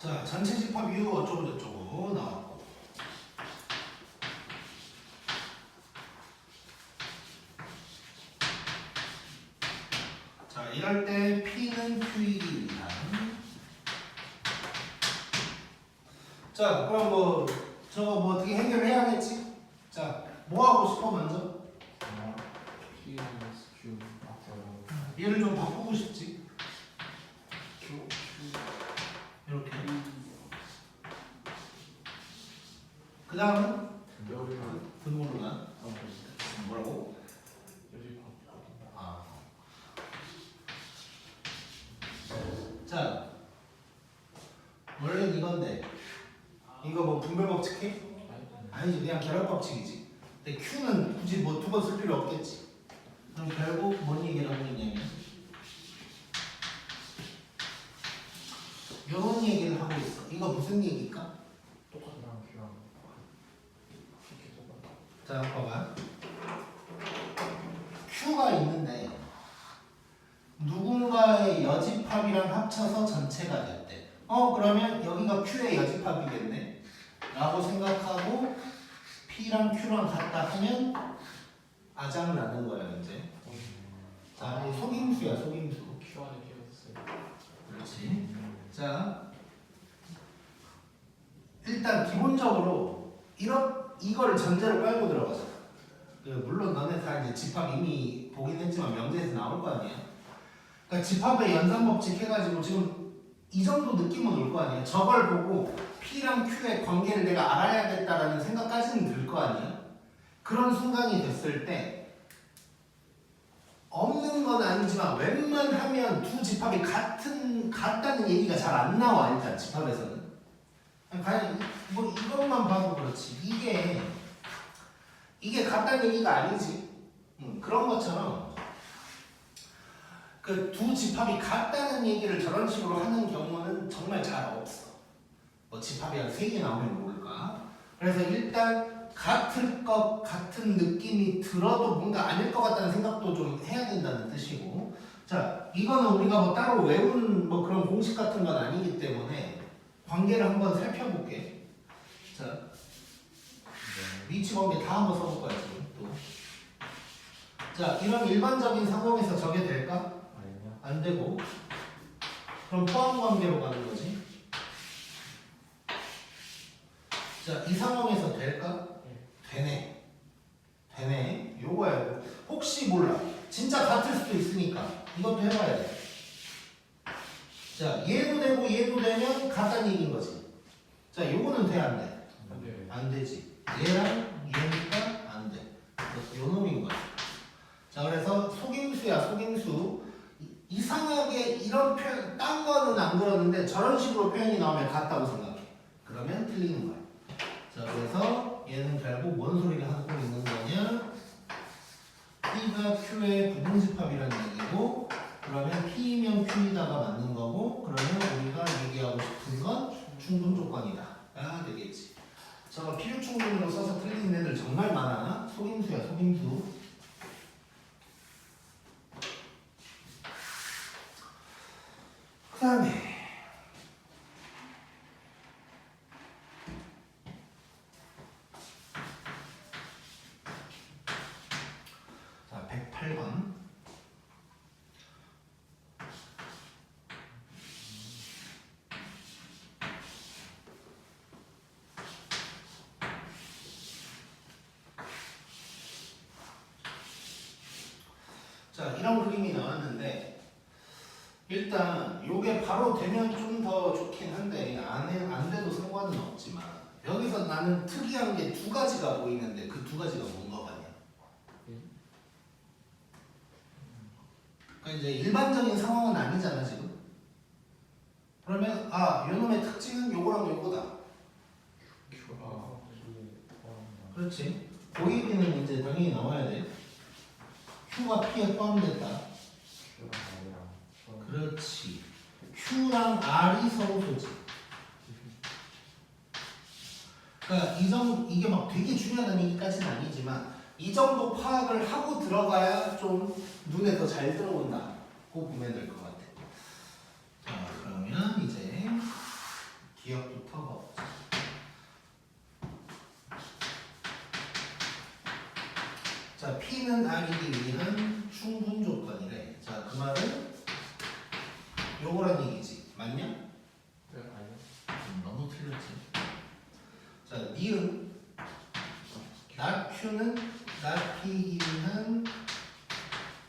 자, 전체 집합 이유 어쩌고 저쩌고 나왔고. 자, 이럴 때 P는 Q이기 위한. 자, 그럼 뭐 저거 뭐 어떻게 해결해야겠지? 자, 뭐 하고 싶어 먼저? P 마이너스 Q 앞으로 얘를 좀 바꾸고 싶지? Q 이렇게. 그 다음은 여기 분모로만 뭐라고? 여기 아. 자, 원래는 이건데 이거 뭐 분별 법칙해? 아니지, 그냥 결합 법칙이지. 근데 Q는 굳이 뭐 두 번 쓸 필요 없겠지. 그럼 결국 뭔 얘기를 하고 있냐면 이런 얘기를 하고 있어. 이거 무슨 얘기일까? 똑같은 랑 Q랑 이렇게 똑같아. 자, 봐봐. Q가 있는데 누군가의 여집합이랑 합쳐서 전체가 됐대. 그러면 여기가 Q의 여집합이겠네 라고 생각하고 P랑 Q랑 같다 하면 아작나는 거야 이제. 자, 이 속임수야 속임수. Q 안에 Q가 있어요. 그렇지. 자, 일단 기본적으로 이거를 전제로 깔고 들어가자. 물론 너네 다 이제 집합 이미 보긴 했지만 명제에서 나올 거 아니야. 그러니까 집합의 연산법칙 해가지고 지금 이 정도 느낌은 올 거 아니야. 저걸 보고 P랑 Q의 관계를 내가 알아야겠다라는 생각까지는 들 거 아니야. 그런 순간이 됐을 때 없는 건 아니지만 웬만하면 두 집합이 같다는 얘기가 잘 안 나와 일단 집합에서는. 과연 뭐 이것만 봐도 그렇지. 이게 같다는 얘기가 아니지. 그런 것처럼 그 두 집합이 같다는 얘기를 저런 식으로 하는 경우는 정말 잘 없어. 뭐 집합이 한 3개 나오면 모를까. 그래서 일단 같은 느낌이 들어도 뭔가 아닐 것 같다는 생각도 좀 해야 된다는 뜻이고. 자, 이거는 우리가 뭐 따로 외운 뭐 그런 공식 같은 건 아니기 때문에 관계를 한번 살펴볼게. 자, 위치 관계 다 한번 써볼 거야 지금 또. 자, 이런 일반적인 상황에서 저게 될까? 아니냐? 안 되고. 그럼 포함 관계로 가는 거지. 자, 이 상황에서 될까? 되네. 요거야 이거. 혹시 몰라. 진짜 같을 수도 있으니까 이것도 해봐야 돼. 자, 얘도 되고 얘도 되면 같다는 얘기인 거지. 자, 요거는 돼 안 돼? 안 돼. 안 되지. 얘랑 얘니까 안 돼. 요 놈인 거야. 자, 그래서 속임수야 속임수. 이상하게 이런 표현 딴 거는 안 그러는데 저런 식으로 표현이 나오면 같다고 생각해. 그러면 틀리는 거야. 자, 그래서 얘는 결국 뭔 소리를 하고 있는 거냐? P가 Q의 부등집합이라는 얘기고, 그러면 P면 Q이다가 맞는 거고, 그러면 우리가 얘기하고 싶은 건 충분 조건이다 가 되겠지. 저거 필요 충분으로 써서 틀리는 애들 정말 많아. 속임수야 속임수. 그 다음에 자, 108번. 자, 이런 그림이 나왔는데 일단 요게 바로 되면 좀 더 좋긴 한데 안 돼도 상관은 없지만 여기서 나는 특이한 게 두 가지가 보이는데 그 두 가지가 뭔가 같냐? 그러니까 이제 일반적인 상황은 아니잖아 지금. 그러면 요놈의 특징은 요거랑 요거다. Q가 그렇지. 고입이는 이제 당연히 나와야 돼. Q가 P에 포함됐다. Q가 아니라 그렇지. Q랑 R이 서로소지. 그러니까 이게 막 되게 중요하다는 얘기까지는 아니지만 이 정도 파악을 하고 들어가야 좀 눈에 더 잘 들어온다. 고 보면 될 것 같아. 자, 그러면 이제 P는 R이기 위한 충분 조건이래. 자, 그 말은 요거란 얘기지. 맞냐? 네, 아니요. 너무 틀렸지. 자, 니은 not Q는 not P이기 위한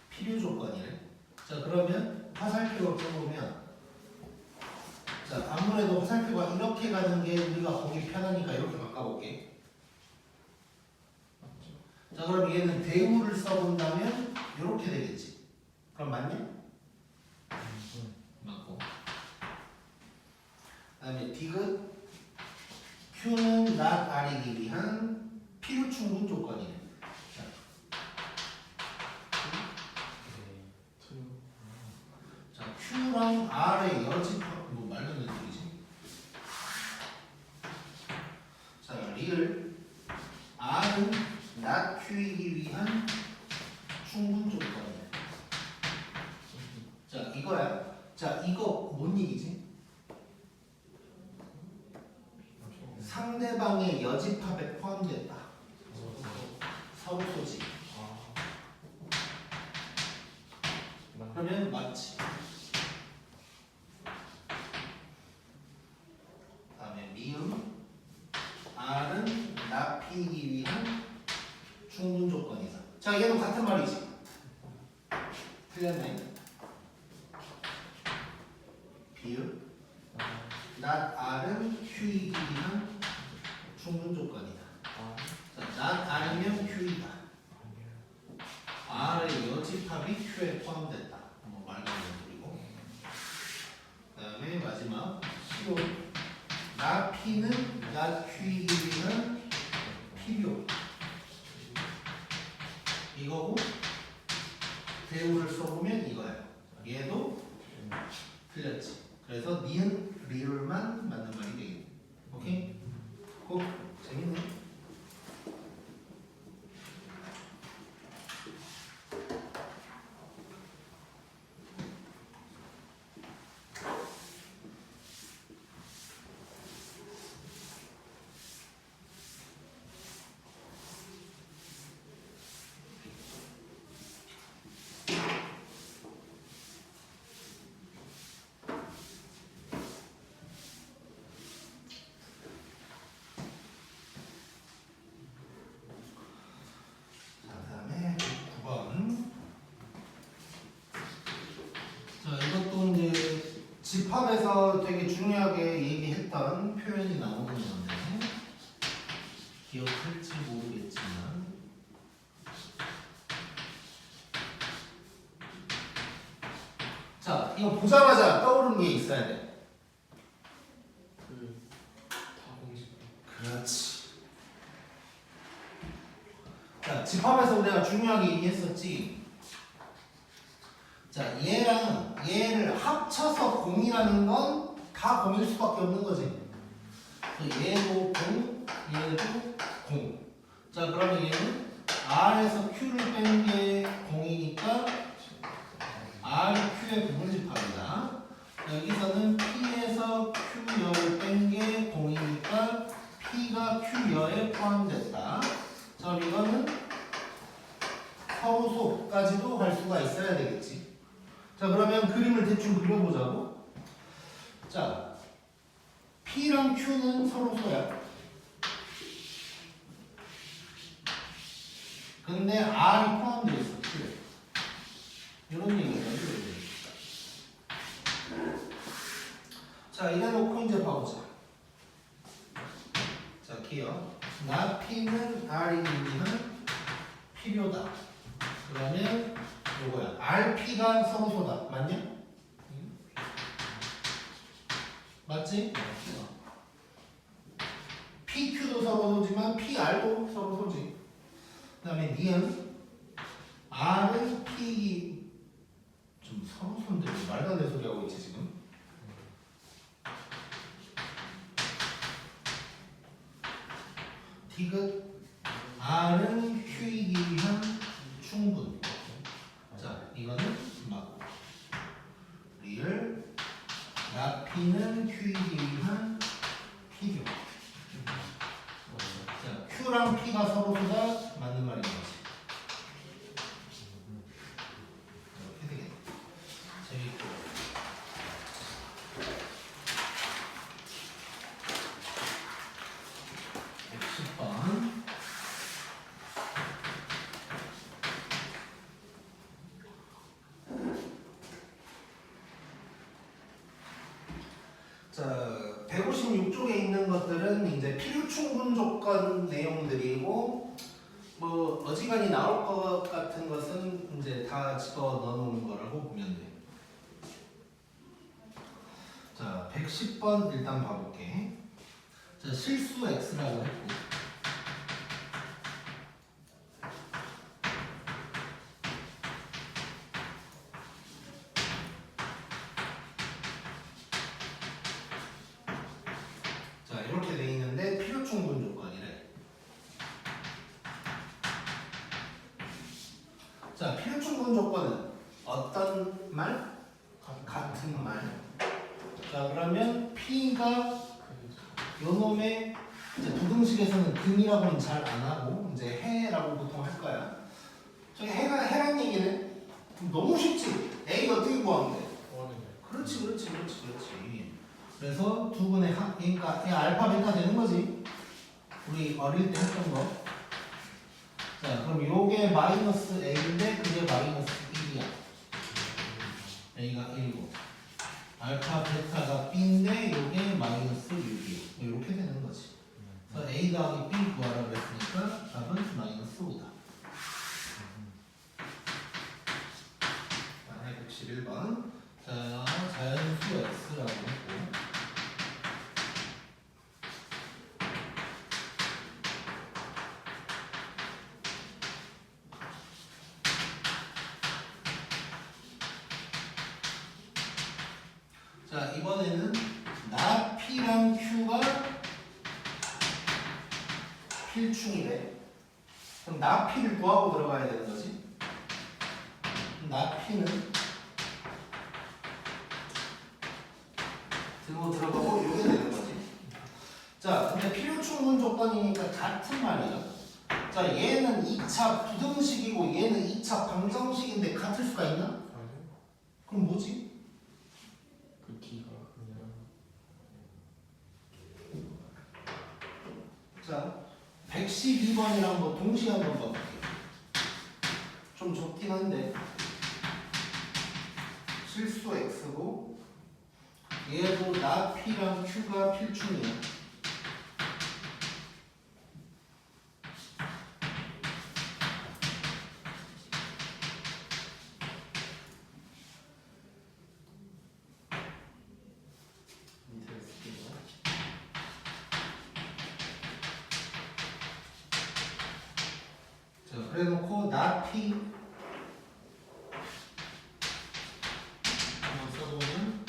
필요 조건이래. 자, 그러면 화살표가 펴보면 자, 아무래도 화살표가 이렇게 가는 게 우리가 보기 편하니까 이렇게 바꿔볼게. 맞죠? 자, 그럼 얘는 대우를 써본다면 이렇게 되겠지. 그럼 맞냐? 맞고. 그 다음에 디귿 Q는 not R이기 위한 필요 충분 조건이네. 자, 네. 투. 자, Q랑 R의 여집합 뭐 말도 안 되는 소리지. 자, 리을 R은 not Q이기 위한 충분 조건이야. 자, 이거야. 자, 이거 뭔 얘기지? 상대방의 여집합에 포함됐다. 서로 소지. 그러면 맞지. 다음에 미음 R은 납히기 위한 충분 조건이다. 자, 얘도 같은 말이지. 틀렸네. 비읍 not R은 Q이기 위한 충분 조건이다. 자, not R이면 Q이다. R의 여집합이 Q에 포함됐다. 뭐 말도 안 되는 소리고. 그 다음에 마지막 필요 not P는 not Q이기 위한 필요 이거고 대우를 써보면 이거야. 얘도 틀렸지. 그래서 니은 리을만 맞는 말이 되겠네. 오케이? 고 재밌네. 자, 그다음에 9번. 자, 이것도 이제 집합에서 되게 중요하게 얘기했던 표현이 나오는 건데 기억할지 모르겠지만 자, 이거 보자마자 떠오르는 게 있어야 돼. 다 공식. 그렇지. 자, 집합에서 우리가 중요하게 얘기했었지. 자, 얘랑 얘를 합쳐서 공이라는 건 다 공일 수밖에 없는 거지. 그래서 얘도 공, 얘도 공. 자, 그러면 얘는 R에서 Q를 뺀 게 공이니까 R, Q의 부분집합이다. 여기서는 P에서 Q열을 뺀 게 공이니까 P가 Q열에 포함됐다. 자, 그럼 이거는 서로 소까지도 갈 수가 있어야 되겠지. 자, 그러면 그림을 대충 그려보자고. 자, P랑 Q는 서로 소야. 근데 R이 포함되어 있어, Q에. 이런 얘기가 있어요. 자, 이래놓고 이제 봐보자. 자, 기억. 나 P는 R이기 위한 필요다. 그러면 요거야. RP가 서로 소다. 맞냐? 맞지? PQ도 서로 소지만 PR도 서로 소지. 그 다음에 니은 R은 P 좀 서로 손들 말도 안 되는 소리 하고 있지 지금. 디귿 R은 Q이기 위한 충분. 자, 이거는 맞고. 리을 나 P는 Q이기 위한 필요. 자, Q랑 P가 서로 소다 맞는 말인 거지. 자, 156쪽에 있는 것들은 이제 필요 충분 조건 내용들이고 뭐 어지간히 나올 것 같은 것은 이제 다 집어 넣어놓은 거라고 보면 돼. 자, 110번 일단 봐볼게. 자, 실수 x라고 했고. 자, 이렇게 돼 있는데 필요 충분 조건이래. 자, 필요 충분 조건은 어떤 말? 같은 말. 자, 그러면 P가 요 놈의 이제 부등식에서는 근이라고는 잘 안 하고 이제 해라고 보통 할 거야. 저기 해란 얘기는 너무 쉽지. A 어떻게 구하면 돼? 그렇지. 그래서 두 분의 그러니까 알파 베타 되는 거지. 우리 어릴 때 했던 거. 자, 그럼 요게 마이너스 A인데 그게 마이너스 1이야. A가 1이고 알파 베타가 B인데 요게 마이너스 6이야. 이렇게 되는 거지. 그래서 A 더하기 B 구하라 그랬으니까 답은 마이너스 5다. 111번. 자, 자연수 X라고 했고. 자, 이번에는 나 P랑 Q가 필충이래. 그럼 나 P를 구하고 들어가야 되는 거지. 나 P는 들고 들어가고 이게 되는 거지. 자, 근데 필요 충분 조건이니까 같은 말이야. 자, 얘는 2차 부등식이고 얘는 2차 방정식인데 같을 수가 있나? 그럼 뭐지? 그 D가 그냥 자, 112번이랑 뭐 동시에 한번 봐볼게. 좀 좁긴 한데 실수 X고 얘도 나 P랑 Q가 필충이야. 자, 그래놓고 나 P 한번 써보면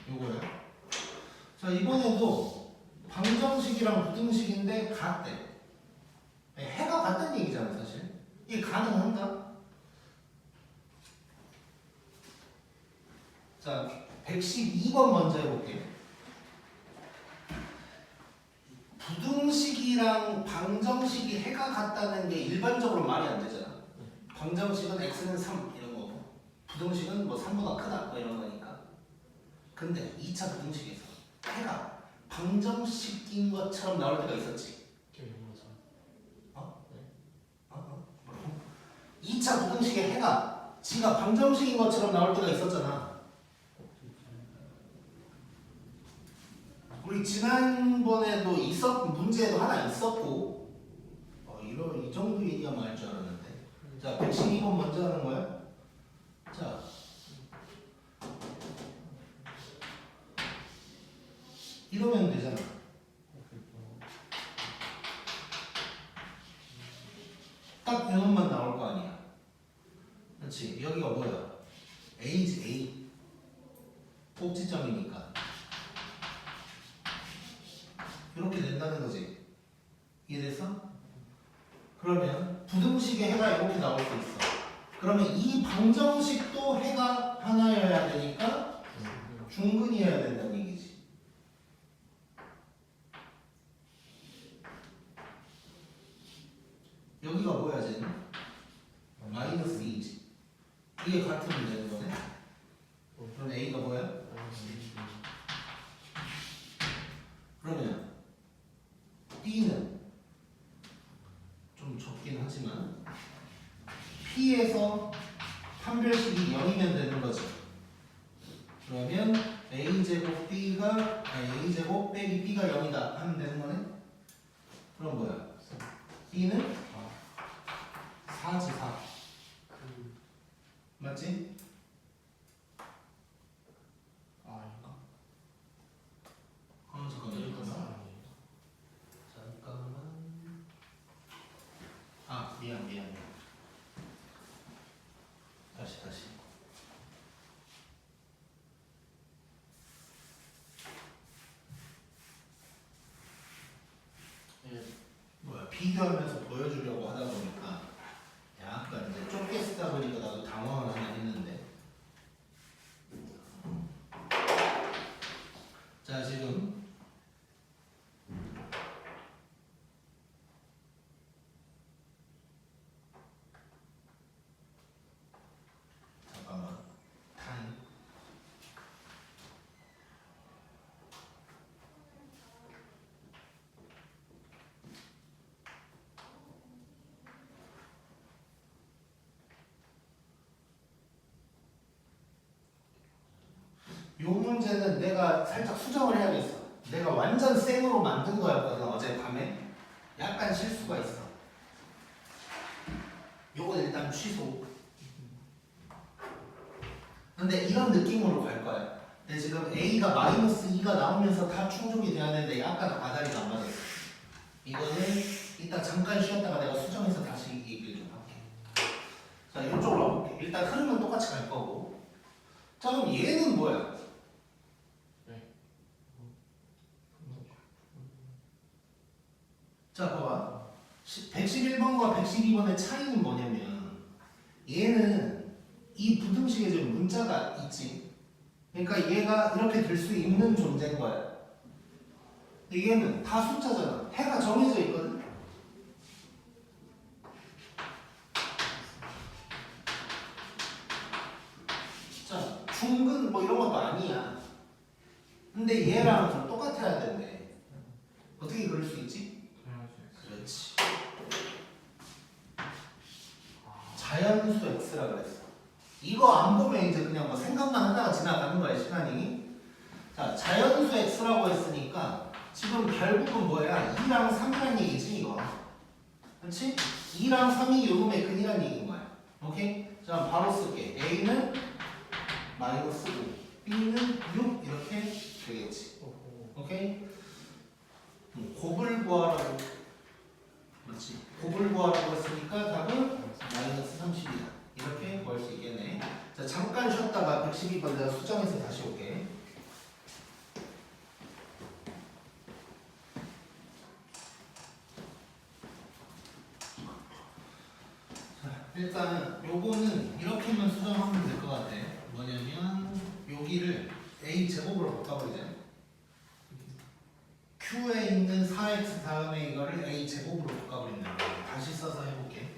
요거야. 자, 이번에도 방정식이랑 부등식인데 같대. 해가 같다는 얘기잖아, 사실. 이게 가능한가? 자, 112번 먼저 해볼게. 부등식이랑 방정식이 해가 같다는 게 일반적으로 말이 안 되잖아. 방정식은 x는 3 이런 거고 부등식은 뭐 3보다 크다 뭐 이런 거니까. 근데 2차 부등식에서 해가 방정식인 것처럼 나올 때가 있었지. 어? 네. 뭐라고? 2차 부등식의 해가 지가 방정식인 것처럼 나올 때가 있었잖아. 우리 지난번에도 문제에도 하나 있었고 이 정도 얘기하면 알 줄 알았는데. 자, 112번 먼저 하는 거야. 자, 이러면 되잖아. 딱 이놈만 나올 거 아니야. 그렇지. 여기가 뭐야? A지 A. 꼭지점이니까. 이렇게 된다는 거지. 이해됐어? 그러면 부등식의 해가 이렇게 나올 수 있어. 그러면 이 방정식도 해가 하나여야 되니까 중근이어야 된다는 얘기지. 여기가 뭐야, 쟤는? 마이너스 2지. 이게 같으면 되는 거네. 그럼 A가 뭐야? 그러면 B는 좀 적긴 하지만 P에서 판별식이 0이면 되는 거지. 그러면 a제곱 b가 a제곱 빼기 b가 0이다 하면 되는 거네. 그럼 뭐야? b는 4지 4. 그 맞지? 아닌가? 잠깐만. 일단 사람이에요. 잠깐만. 아 미안. 다시. 뭐야 비교하면서 보여주려고 하다 보니까 약간 이제 좁게 쓰다 보니까 나도 당황을 하긴 했는데. 자 지금 잠깐만 타임. 요 문제는 내가 살짝 수정을 해야겠어. 내가 완전 생으로 만든 거였거든 어젯밤에. 약간 실수가 있어. 요건 일단 취소. 근데 이런 느낌으로 갈 거야. 근데 지금 A가 마이너스 2가 나오면서 다 충족이 돼야 되는데 약간 아다리가 안 맞았어. 이거는 이따 잠깐 쉬었다가 내가 수정해서 다시 얘기를 좀 할게. 자, 이쪽으로 와볼게. 일단 흐름은 똑같이 갈 거고. 자, 그럼 얘는 뭐야? 자, 봐봐. 111번과 112번의 차이는 뭐냐면 얘는 이 부등식에 지금 문자가 있지. 그러니까 얘가 이렇게 될 수 있는 존재인 거야. 근데 얘는 다 숫자잖아. 해가 정해져 있거든. 자, 중근 뭐 이런 것도 아니야. 근데 얘랑 좀 똑같아야 되는데 어떻게 그럴 수 있지? 그렇지. 자연수 x라 그랬어. 이거 안 보면 이제 그냥 뭐 생각만 하다가 지나가는 거야 시간이. 자, 자연수 x라고 했으니까 지금 결국은 뭐야? 2랑 3이란 얘기지 이거. 그렇지? 2랑 3이 요놈의 근이란 얘기인 거야. 오케이? 자, 바로 쓸게. a는 마이너스 5, b는 6 이렇게 되겠지. 오케이? 곱을 구하라고. 그렇지. 곱을 구하라고 했으니까 답은 마이너스 30이다. 이렇게 구할 수 있겠네. 자, 잠깐 쉬었다가 112번 내가 수정해서 다시 올게. 자, 일단 요거는 이렇게만 수정하면 될 것 같아. 뭐냐면 여기를 a 제곱으로 바꿔버리자. Q에 있는 4x 다음에 이거를 a 제곱으로 바꿔버린다. 다시 써서 해볼게.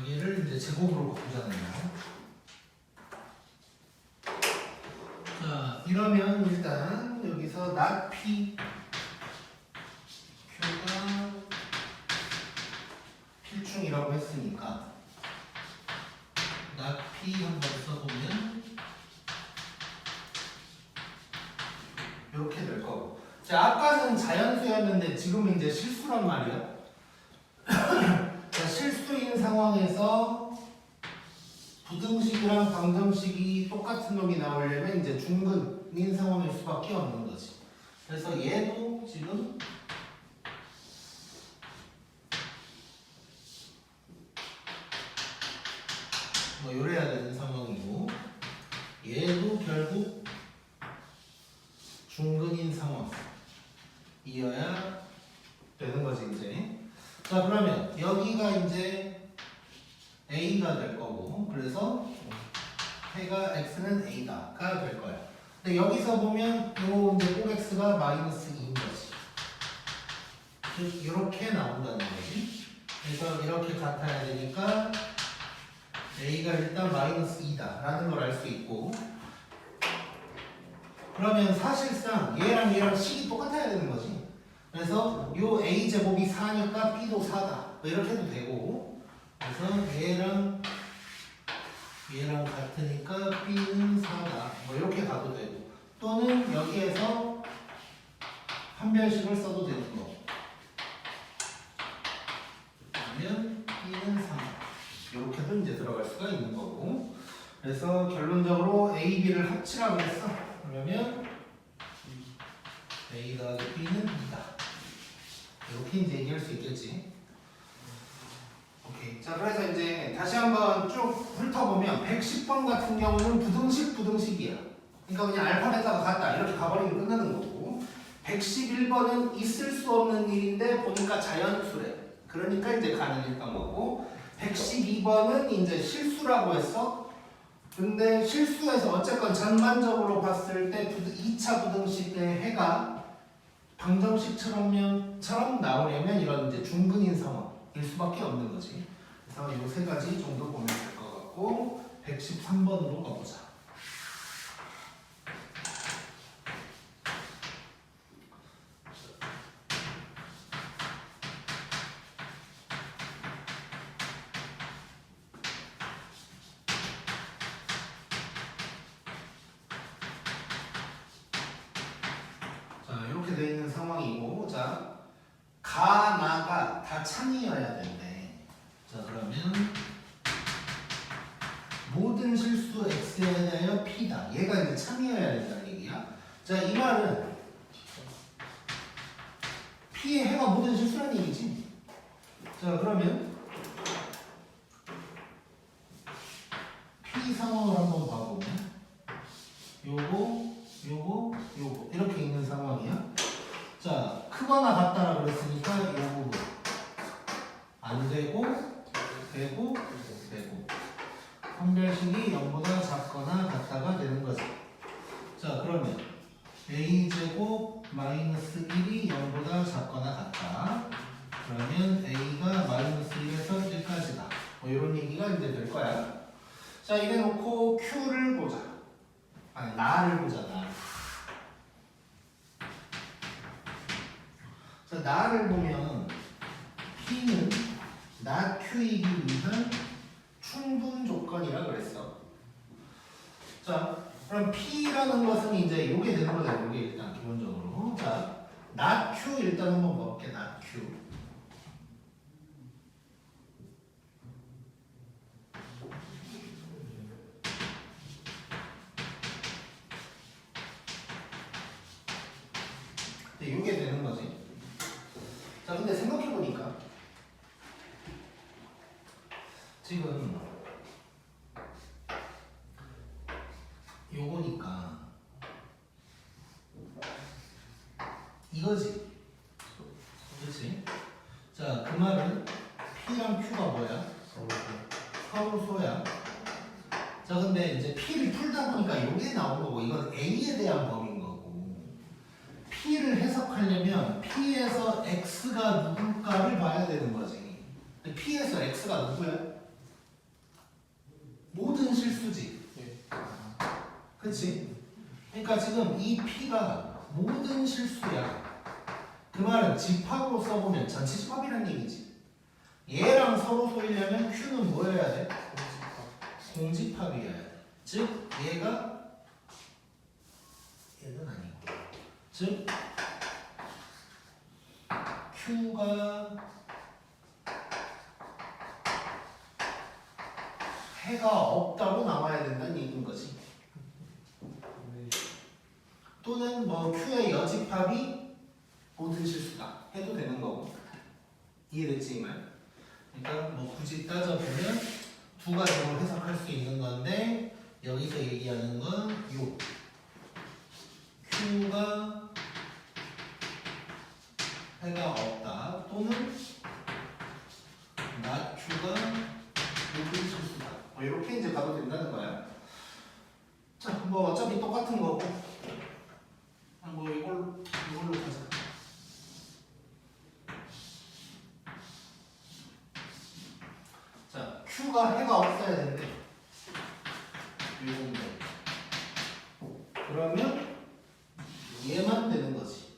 여기를 이제 제곱으로 바꾸잖아요. 자, 이러면 일단 여기서 not p q가 필중이라고 했으니까 not p 한번 써보면 이렇게 될 거고. 자, 아까는 자연수였는데 지금은 이제 실수란 말이야. 자, 실수인 상황에서 부등식이랑 방정식이 똑같은 놈이 나오려면 이제 중근인 상황일 수밖에 없는 거지. 그래서 얘도 지금 뭐 요래야 되는 상황이고 얘도 결국 중근인 상황이어야 되는 거지 이제. 자 그러면 여기가 이제 A가 될 거고 그래서 해가 X는 A다가 될 거야. 근데 여기서 보면 요 이제 꼭 X가 마이너스 2인 거지. 즉 이렇게 나온다는 거지. 그래서 이렇게 같아야 되니까 A가 일단 마이너스 2다 라는 걸 알 수 있고 그러면 사실상 얘랑 얘랑 식이 똑같아야 되는 거지. 그래서 요 A 제곱이 4니까 B도 4다 뭐 이렇게 해도 되고 그래서 얘랑 같으니까 B는 4다 뭐 이렇게 가도 되고 또는 여기에서 판별식을 써도 되는 거 그러면 B는 3다 이렇게도 이제 들어갈 수가 있는 거고 그래서 결론적으로 A, B를 합치라고 했어. 그러면 A 더하기 B는 2다 이렇게 이제 얘기할 수 있겠지. 오케이. 자 그래서 이제 다시 한번 쭉 훑어보면 110번 같은 경우는 부등식이야. 그러니까 그냥 알파벳하고 같다 이렇게 가버리면 끝나는 거고 111번은 있을 수 없는 일인데 보니까 자연수래. 그러니까 이제 가능했던 거고 112번은 이제 실수라고 했어. 근데 실수에서 어쨌건 전반적으로 봤을 때 2차 부등식의 해가 방정식처럼 나오려면 이런 이제 중근인 상황일 수밖에 없는 거지. 그래서 이 세 가지 정도 보면 될 것 같고 113번으로 가보자. 자 이렇게 돼 있는 상황이고 자 가, 나가 다 참이어야 된대. 자 그러면 모든 실수 x에 대하여 p다. 얘가 이제 참이어야 된다는 얘기야. 자 이 말은 p의 해가 모든 실수라는 얘기지. 자 그러면 p 상황을 한번 봐보면 요거 이렇게 있는 상황이야. 자 크거나 같다라 그랬으니까 이 부분 안 되고 되고 판별식이 0보다 작거나 같다가 되는 거지. 자 그러면 a제곱 마이너스 1이 0보다 작거나 같다. 그러면 a가 마이너스 1에서 1까지다. 뭐 이런 얘기가 이제 될 거야. 자 이래 놓고 q를 보자. 아니 나를 보자. 자 나를 보면 p는 나 q이기 위한 충분 조건이라 그랬어. 자, 그럼 P라는 것은 이제 요게 되는 거다. 요게 일단 기본적으로. 자, 나 Q 일단 한번 볼게. 나 Q. 네, 요게 되는 거지. 자, 근데 생각해 보니까 지금 요거니까 이거지. 그렇지? 자, 그 말은 P랑 Q가 뭐야? 서로소야. 자, 근데 이제 P를 풀다 보니까 요게 나온 거고 이건 A에 대한 범위인 거고 P를 해석하려면 P에서 X가 누굴까를 봐야 되는 거지. 근데 P에서 X가 누구야? 모든 실수지. 그치? 그러니까 지금 이 P가 모든 실수야. 그 말은 집합으로 써보면 전체 집합이라는 얘기지. 얘랑 서로 소이려면 Q는 뭐여야 돼? 공집합이어야 돼. 즉 얘가 얘는 아니고 즉 Q가 해가 없다고 나와야 된다는 얘기인 거지. 또는 뭐 Q의 여집합이 모든 실수다 해도 되는 거고. 이해됐지 이 말? 그러니까 뭐 굳이 따져보면 두 가지로 해석할 수 있는 건데 여기서 얘기하는 건 요 Q가 해가 없다 또는 not Q가 여기 실수다. 이렇게 이제 가도 된다는 거야. 자, 뭐 어차피 똑같은 거고, 뭐 이걸로 가자. 자, Q가 해가 없어야 되는데, 요건데. 그러면 얘만 되는 거지.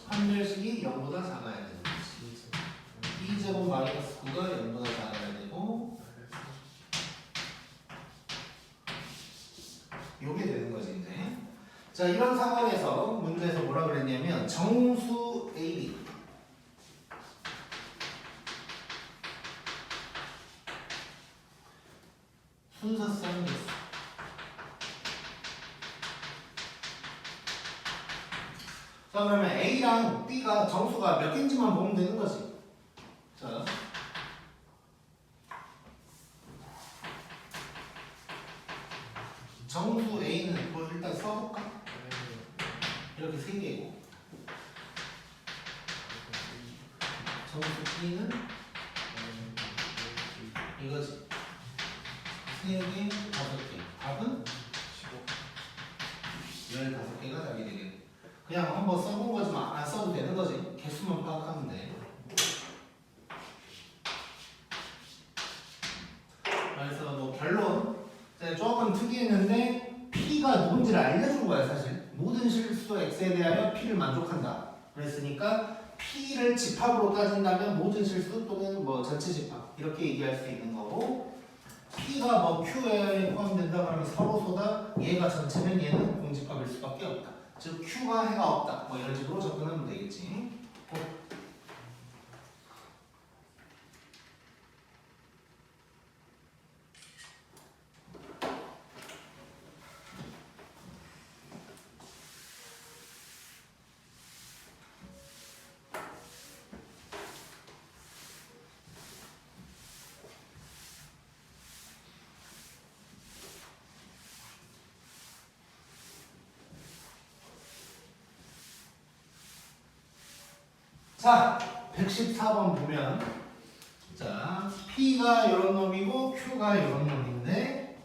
판별식이 0보다 작아야 되는 거지. 2제곱 마이너스 9가 0보다 작아야 되고, 요게 되는 거지 이제. 자, 이런 상황에서 문제에서 뭐라 그랬냐면 정수 AB 순서쌍 됐어. 자, 그러면 A랑 B가 정수가 몇 개인지만 보면 되는 거지. 자, 정수 A는 뭐 일단 써볼까? 이렇게 세 개고, 정수 B는 이거지. 세 개, 다섯 개. 답은 15개가 답이 되겠네. 그냥 한번 써본 거지만 안 써도 되는 거지. 개수만 파악하면 돼. 그래서 뭐 결론. 조금 특이했는데 P가 누군지를 알려준 거야 사실. 모든 실수 X에 대하여 P를 만족한다. 그랬으니까 P를 집합으로 따진다면 모든 실수 또는 뭐 전체 집합 이렇게 얘기할 수 있는 거고, P가 뭐 Q에 포함된다 그러면 서로소다 얘가 전체면 얘는 공집합일 수밖에 없다. 즉 Q가 해가 없다. 뭐 이런 식으로 접근하면 되겠지. 자, 114번 보면, 자, P가 이런 놈이고 Q가 이런 놈인데,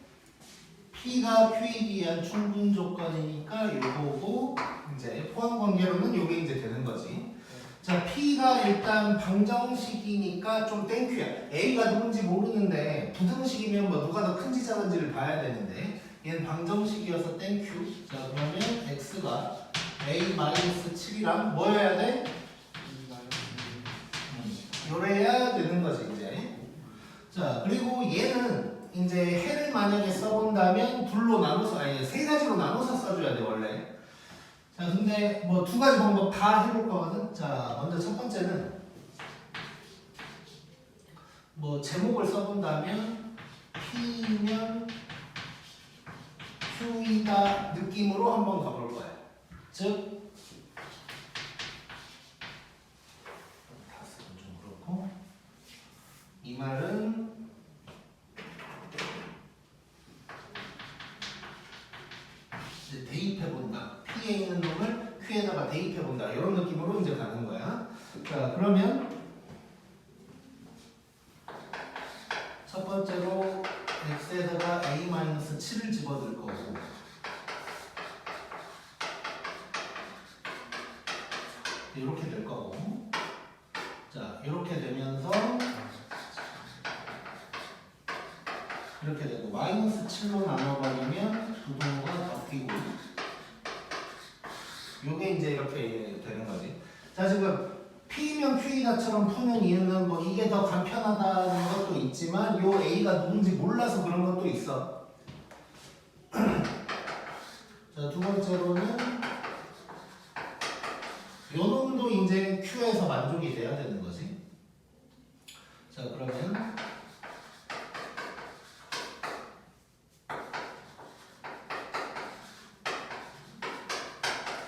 P가 Q에 비한 충분 조건이니까 요거고, 이제 포함 관계로는 요게 이제 되는 거지. 자, P가 일단 방정식이니까 좀 땡큐야. A가 누군지 모르는데 부등식이면 뭐 누가 더 큰지 작은지를 봐야 되는데 얘는 방정식이어서 땡큐. 자, 그러면 X가 A-7이랑 뭐여야 돼? 요래야 되는 거지 이제. 자, 그리고 얘는 이제 해를 만약에 써본다면 둘로 나눠서, 아니 세 가지로 나눠서 써줘야 돼 원래. 자, 근데 뭐 두 가지 방법 다 해볼 거거든. 자, 먼저 첫 번째는 뭐 제목을 써본다면 P면 Q이다 느낌으로 한번 가볼 거야. 즉 이 말은 이제 대입해본다. P에 있는 놈을 Q에다가 대입해본다. 이런 느낌으로 이제 가는 거야. 자, 그러면 첫 번째로 X에다가 A-7을 집어넣을 거고, 이렇게 될 거고, 자, 이렇게 되면서 이렇게 되고 -7로 나눠버리면 부동호가 바뀌고, 요게 이제 이렇게 되는 거지. 자, 지금 P면 Q이다처럼 푸는 이유는 뭐 이게 더 간편하다는 것도 있지만 요 A가 누군지 몰라서 그런 것도 있어. 자, 두 번째로는 요 놈도 이제 Q에서 만족이 돼야 되는 거지. 자, 그러면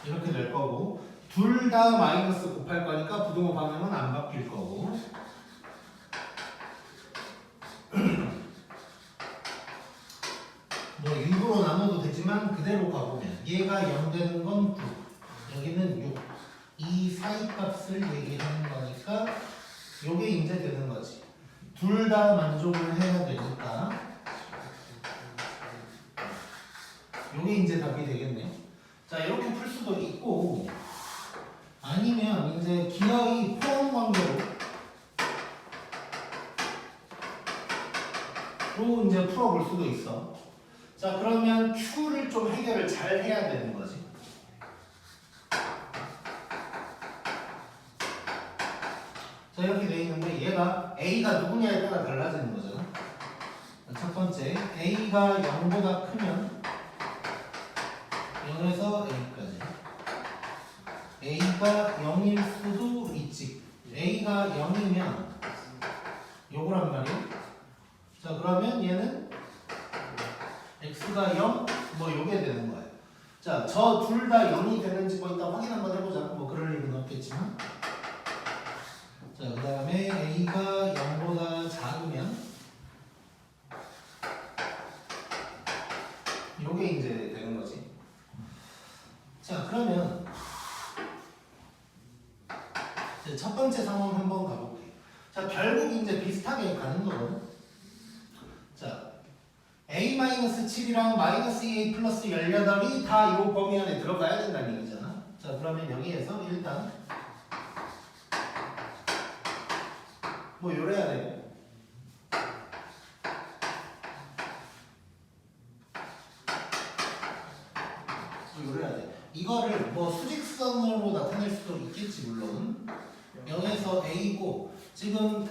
이렇게 될 거고, 둘 다 마이너스 곱할 거니까 부등호 방향은 안 바뀔 거고, 되지만 그대로 가보면 얘가 0 되는 건 9, 여기는 6. 이 사이 값을 얘기하는 거니까 요게 이제 되는 거지. 둘 다 만족을 해야 되니까 요게 이제 답이 되겠네. 자, 이렇게 풀 수도 있고 아니면 이제 기어이 포함 관계로 로 이제 풀어볼 수도 있어. 자, 그러면 Q를 좀 해결을 잘 해야 되는 거지. 자, 이렇게 돼 있는데 얘가 A가 누구냐에 따라 달라지는 거잖아. 첫 번째, A가 0보다 크면 0에서 A까지. A가 0일 수도 있지. A가 0이면 요거란 말이야. 자, 그러면 얘는 X가 0, 뭐 요게 되는 거야. 자, 저 둘 다 0이 되는지 뭐 이따 확인 한번 해보자. 뭐 그럴 일은 없겠지만. 자, 그 다음에 A가 0보다 작으면 요게 이제 되는 거지. 자, 그러면 이제 첫 번째 상황 한번 가볼게. 자, 결국 이제 비슷하게 가는 거거든. 자, A-7이랑 -2A 플러스 18이 다 이 범위 안에 들어가야 된다는 얘기잖아. 자, 그러면 여기에서 일단 뭐 요래야 되고 뭐 요래야 돼. 이거를 뭐 수직선으로 나타낼 수도 있겠지 물론. 0에서 A고 지금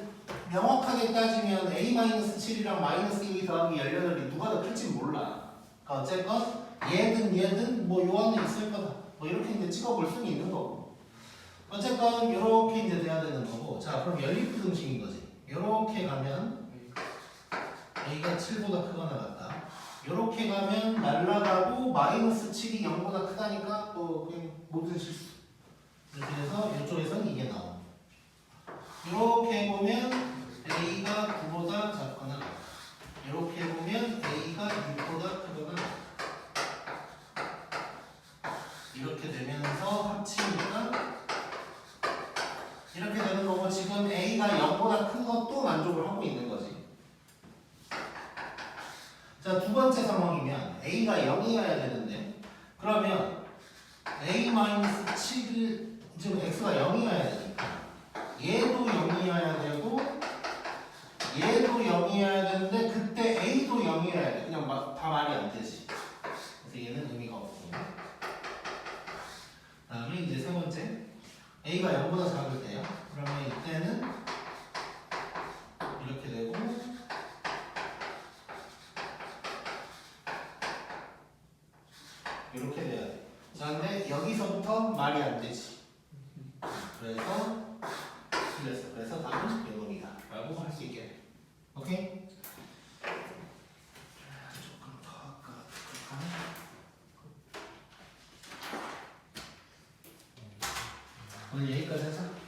명확하게 따지면 A-7이랑 -2A 더하기 18이 누가 더 클지 몰라. 그러니까 어쨌건 얘든 뭐 요 안에 있을 거다. 뭐 이렇게 이제 찍어볼 수는 있는 거고. 어쨌건 요렇게 이제 돼야 되는 거고. 자, 그럼 연립부등식인 거지. 요렇게 가면 A가 7보다 크거나 같다. 요렇게 가면 날라가고 -7이 0보다 크다니까 뭐 그냥 모든 실수. 이렇게 해서 이쪽에서는 이게 나옵니다. 이렇게 보면 A가 9보다 작거나 같다. 이렇게 보면 A가 6보다 크거나 같다. 이렇게 되면서 합치니까 이렇게 되는 거고 지금 A가 0보다 큰 것도 만족을 하고 있는 거지. 자, 두 번째 상황이면 A가 0이어야 되는데 그러면 A-7을 지금 X가 0이어야 되니까 얘도 0이어야 되고 얘도 0이어야 되는데 그때 A도 0이어야 돼. 그냥 다 말이 안 되지. 그래서 얘는 의미가 없고. 다음에 이제 세 번째 A가 0보다 작을 때야. 그러면 이때는 이렇게 되고 이렇게 돼야 돼. 자, 근데 여기서부터 말이 안 되지. 그래서 틀렸어. 그래서 답은 0이다 라고 할 수 있겠네. 오케이? 조금 더 할까? 오늘 여기까지 하자.